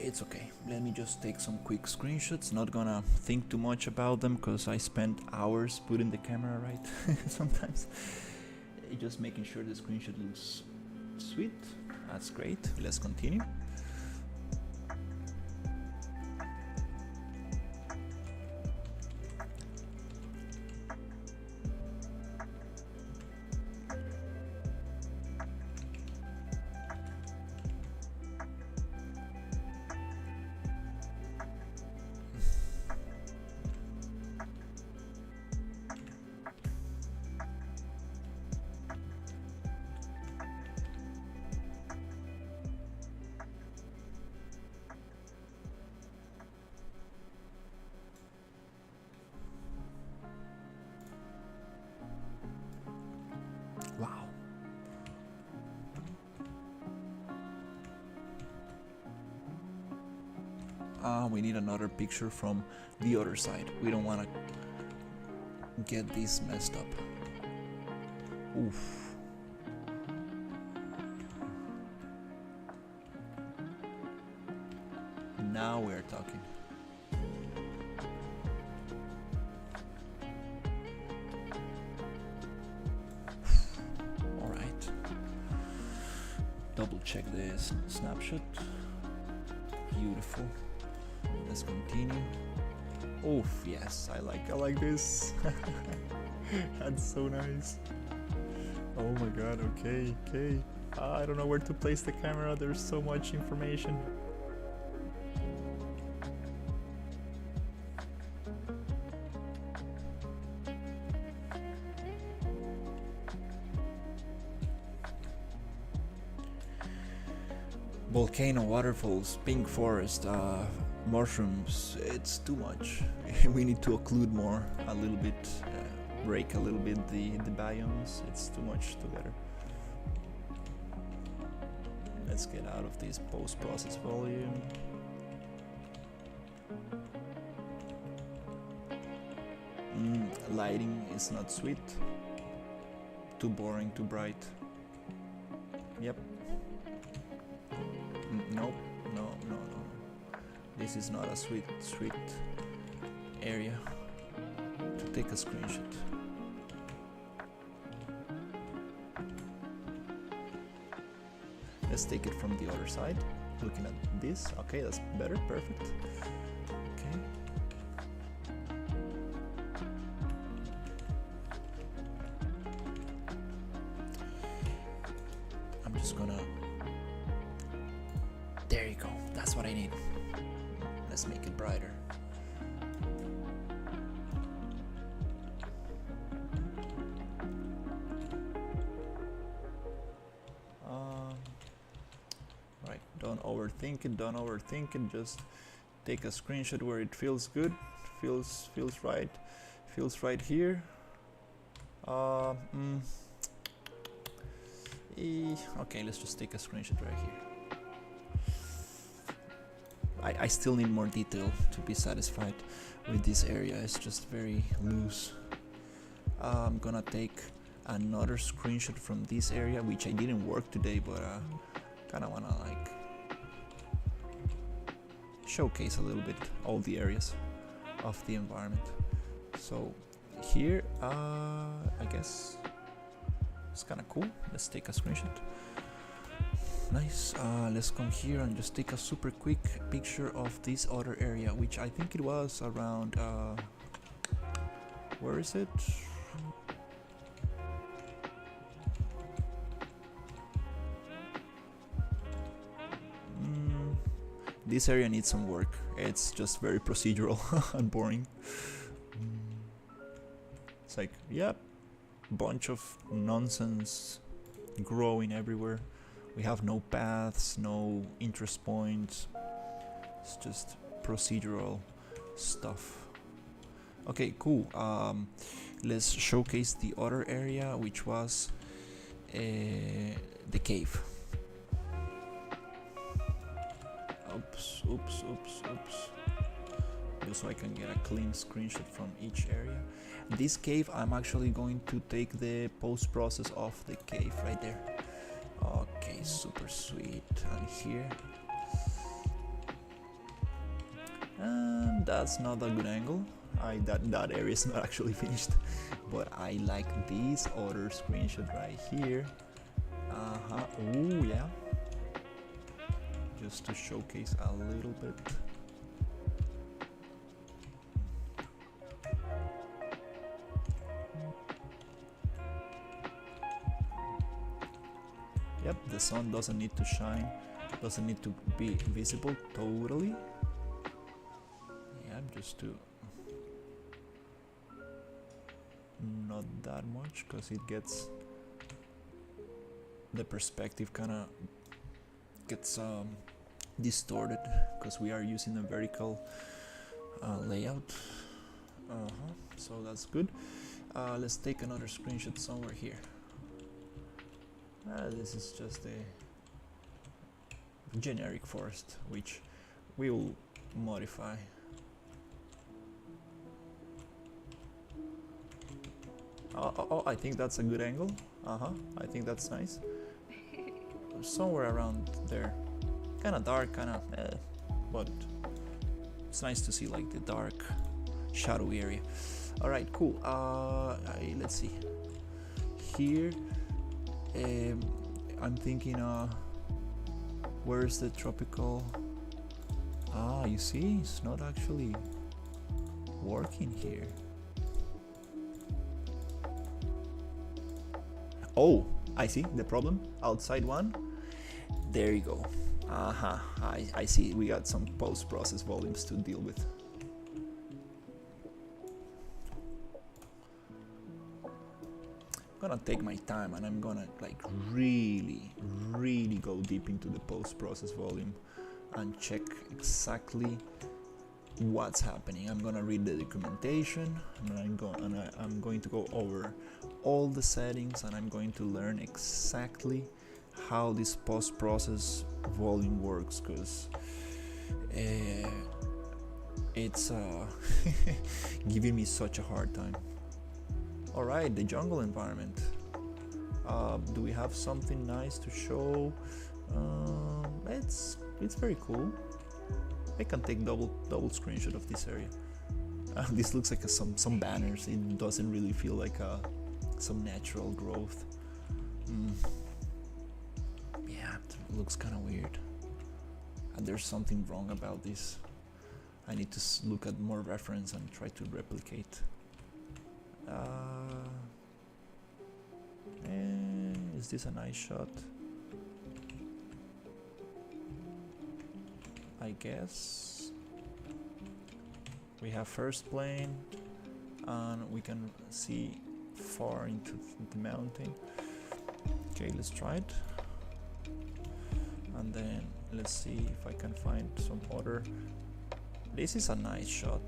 It's okay, let me just take some quick screenshots. Not gonna think too much about them because I spent hours putting the camera right. Sometimes just making sure the screenshot looks sweet. That's great. Let's continue. Wow. We need another picture from the other side. We don't want to get this messed up. Oof. Now we're talking. All right. Double check this snapshot. Beautiful. Let's continue. Oh yes, I like this. That's so nice. Oh my god. Okay. I don't know where to place the camera. There's so much information. Volcano, waterfalls, pink forest, mushrooms. It's too much. We need to occlude more, a little bit, break a little bit the biomes. It's too much together. Let's get out of this post-process volume. Lighting is not sweet. Too boring, too bright. Yep. Nope. No. This is not a sweet area to take a screenshot. Let's take it from the other side. Looking at this. Okay, that's better. Perfect. Okay. I'm just gonna... There you go. That's what I need. Let's make it brighter. Right. Don't overthink it. Just take a screenshot where it feels good, feels right, feels right here. Okay, let's just take a screenshot right here. I still need more detail to be satisfied with this area. It's just very loose. I'm gonna take another screenshot from this area, which I didn't work today, but kinda wanna like showcase a little bit all the areas of the environment. So here, I guess it's kinda cool. Let's take a screenshot. Nice. Let's come here and just take a super quick picture of this other area, which I think it was around, where is it? This area needs some work. It's just very procedural and boring. It's like, yep, bunch of nonsense growing everywhere. We have no paths, no interest points. It's just procedural stuff. Okay, cool. Let's showcase the other area, which was the cave. Oops. Just so I can get a clean screenshot from each area. This cave, I'm actually going to take the post process of the cave right there. Okay, super sweet. And here, and that's not a good angle. That area is not actually finished, but I like this other screenshot right here. Ooh, yeah. Just to showcase a little bit. Yep, the sun doesn't need to shine, doesn't need to be visible totally. Yeah, just to not that much, because it gets the perspective kind of gets distorted, because we are using a vertical layout. So that's good. Let's take another screenshot somewhere here. This is just a generic forest, which we will modify. Oh, I think that's a good angle. I think that's nice. Somewhere around there. Kind of dark, kind of but it's nice to see like the dark shadowy area. All right, cool. Let's see here. I'm thinking where's the tropical? You see, it's not actually working here. Oh, I see the problem. Outside one. There you go. I see. We got some post-process volumes to deal with. I'm gonna take my time, and I'm gonna like really go deep into the post-process volume and check exactly what's happening. I'm gonna read the documentation, and I'm going to go over all the settings, and I'm going to learn exactly how this post-process volume works, because it's giving me such a hard time. Alright, the jungle environment. Do we have something nice to show? It's very cool. I can take double screenshot of this area. This looks like some banners. It doesn't really feel like some natural growth. Yeah, it looks kind of weird. And there's something wrong about this. I need to look at more reference and try to replicate. Is this a nice shot? I guess we have first plane, and we can see far into the mountain. Okay, let's try it, and then let's see if I can find some other. This is a nice shot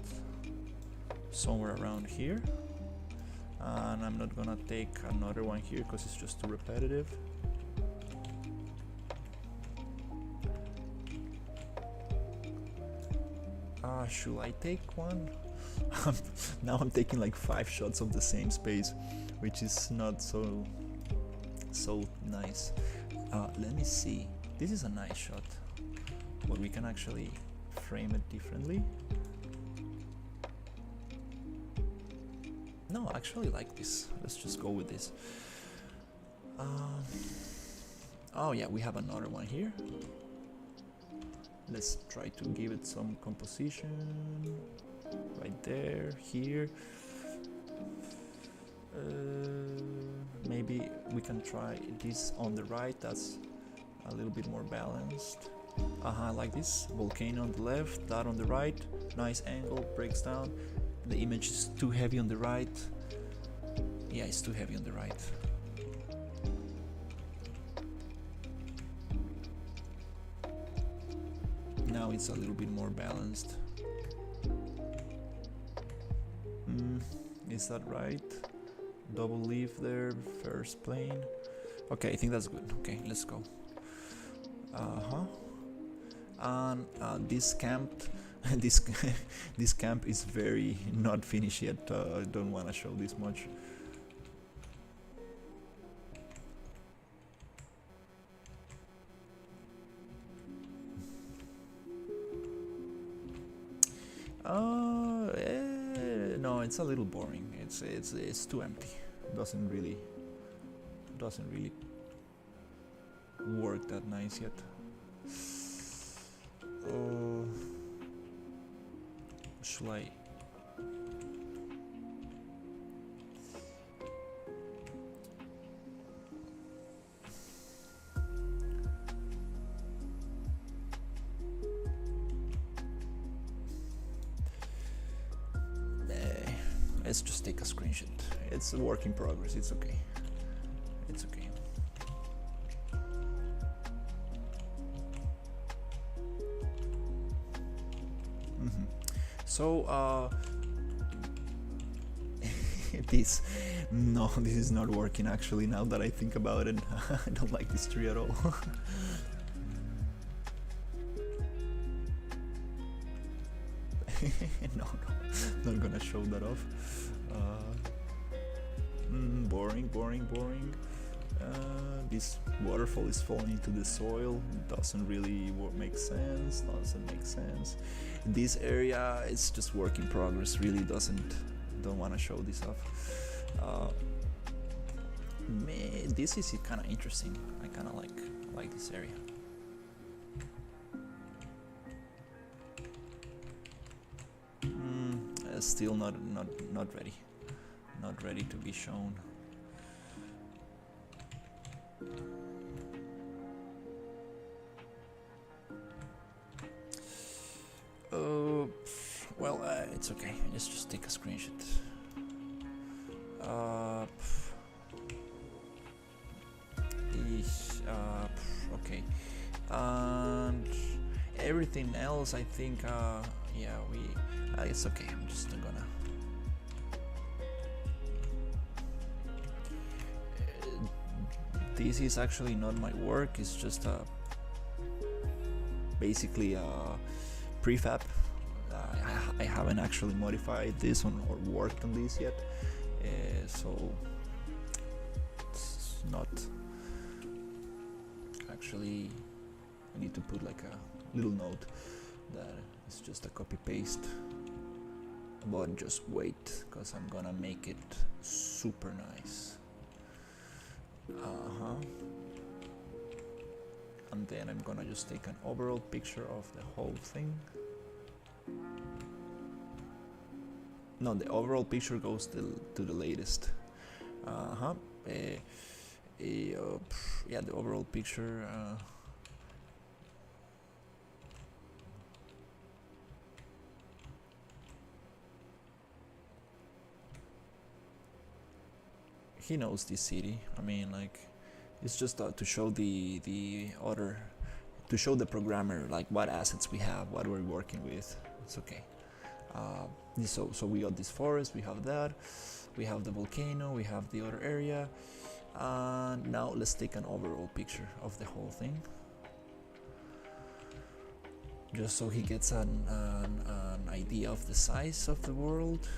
somewhere around here, and I'm not gonna take another one here because it's just too repetitive. Should I take one? Now I'm taking like 5 shots of the same space, which is not so nice. Let me see. This is a nice shot, but we can actually frame it differently. No, I actually like this. Let's just go with this. Oh yeah, we have another one here. Let's try to give it some composition right there, here. Maybe we can try this on the right. That's a little bit more balanced. I like this. Volcano on the left, that on the right. Nice angle, breaks down. The image is too heavy on the right. Yeah, it's too heavy on the right. Now it's a little bit more balanced. is that right? Double leaf there, first plane. Okay, I think that's good. Okay, let's go. And this camp, this this camp is very not finished yet. I don't want to show this much. No, it's a little boring. It's too empty. Doesn't really work that nice yet. Should I? Let's just take a screenshot. It's a work in progress. It's okay. It's okay. So this is not working actually. Now that I think about it, I don't like this tree at all. No, not gonna show that off. Boring. This waterfall is falling into the soil. Doesn't really make sense. This area is just work in progress. Really don't want to show this off. This is kind of interesting. I kind of like this area. Still not ready. Not ready to be shown. Well, it's okay. Let's just take a screenshot. Okay. And everything else, I think. Yeah, it's okay. I'm just gonna. This is actually not my work. It's just basically a prefab. I haven't actually modified this one or worked on this yet, so it's not actually. I need to put like a little note that it's just a copy paste, but just wait, because I'm gonna make it super nice. And then I'm gonna just take an overall picture of the whole thing. No, the overall picture goes to the latest. Yeah, the overall picture. He knows this city. I mean, like, it's just to show the other, to show the programmer like what assets we have, what we're working with. It's okay. So we got this forest, we have that, we have the volcano, we have the other area, and now let's take an overall picture of the whole thing, just so he gets an idea of the size of the world.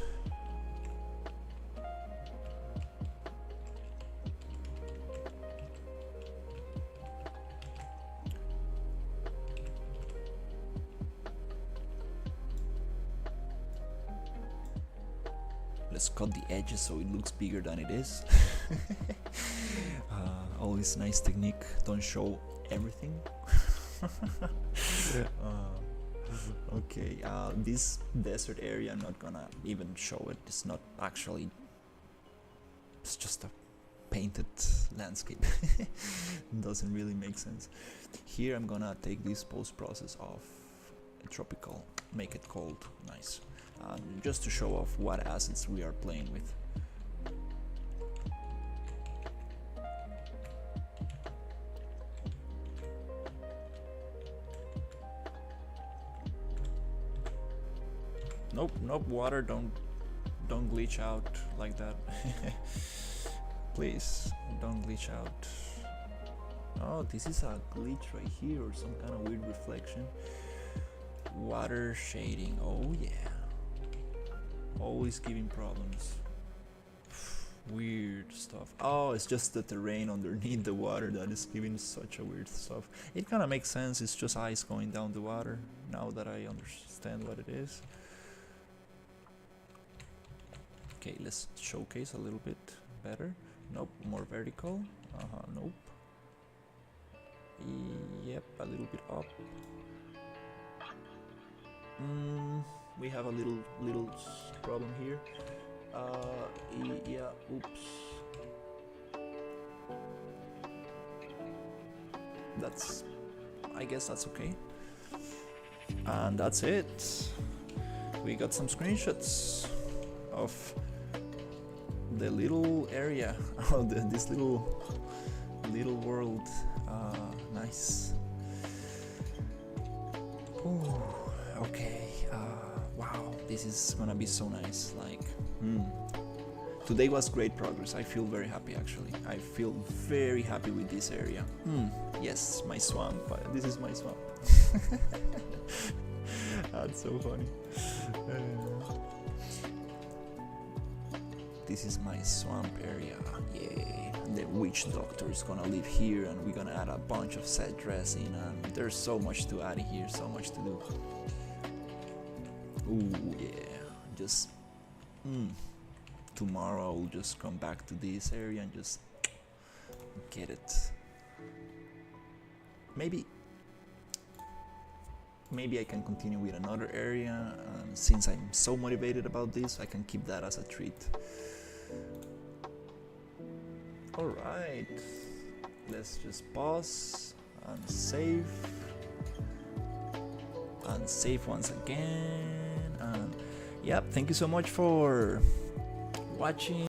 Let's cut the edges so it looks bigger than it is. Always nice technique. Don't show everything. Okay, this desert area, I'm not gonna even show it. It's not actually. It's just a painted landscape. Doesn't really make sense. Here I'm gonna take this post-process of tropical, make it cold, nice. Just to show off what assets we are playing with. Nope, water, don't don't glitch out like that. Please, don't glitch out. Oh, this is a glitch right here, or some kind of weird reflection. Water shading, oh yeah. Always giving problems. Weird stuff. Oh, it's just the terrain underneath the water that is giving such a weird stuff. It kind of makes sense, it's just ice going down the water, now that I understand what it is. Okay, let's showcase a little bit better. Nope, more vertical. Nope. Yep, a little bit up. We have a little problem here. Yeah, oops. I guess that's okay. And that's it. We got some screenshots of the little area of this little world. Nice. Ooh, okay. Wow, this is gonna be so nice. Like, today was great progress. I feel very happy, actually. I feel very happy with this area. Yes, my swamp. This is my swamp. That's so funny. This is my swamp area. Yay. And the witch doctor is gonna live here, and we're gonna add a bunch of set dressing, and there's so much to add here, so much to do. Ooh, yeah. Just tomorrow I'll just come back to this area and just get it. Maybe I can continue with another area, and since I'm so motivated about this, I can keep that as a treat. Alright, let's just pause and save once again. And yep, thank you so much for watching.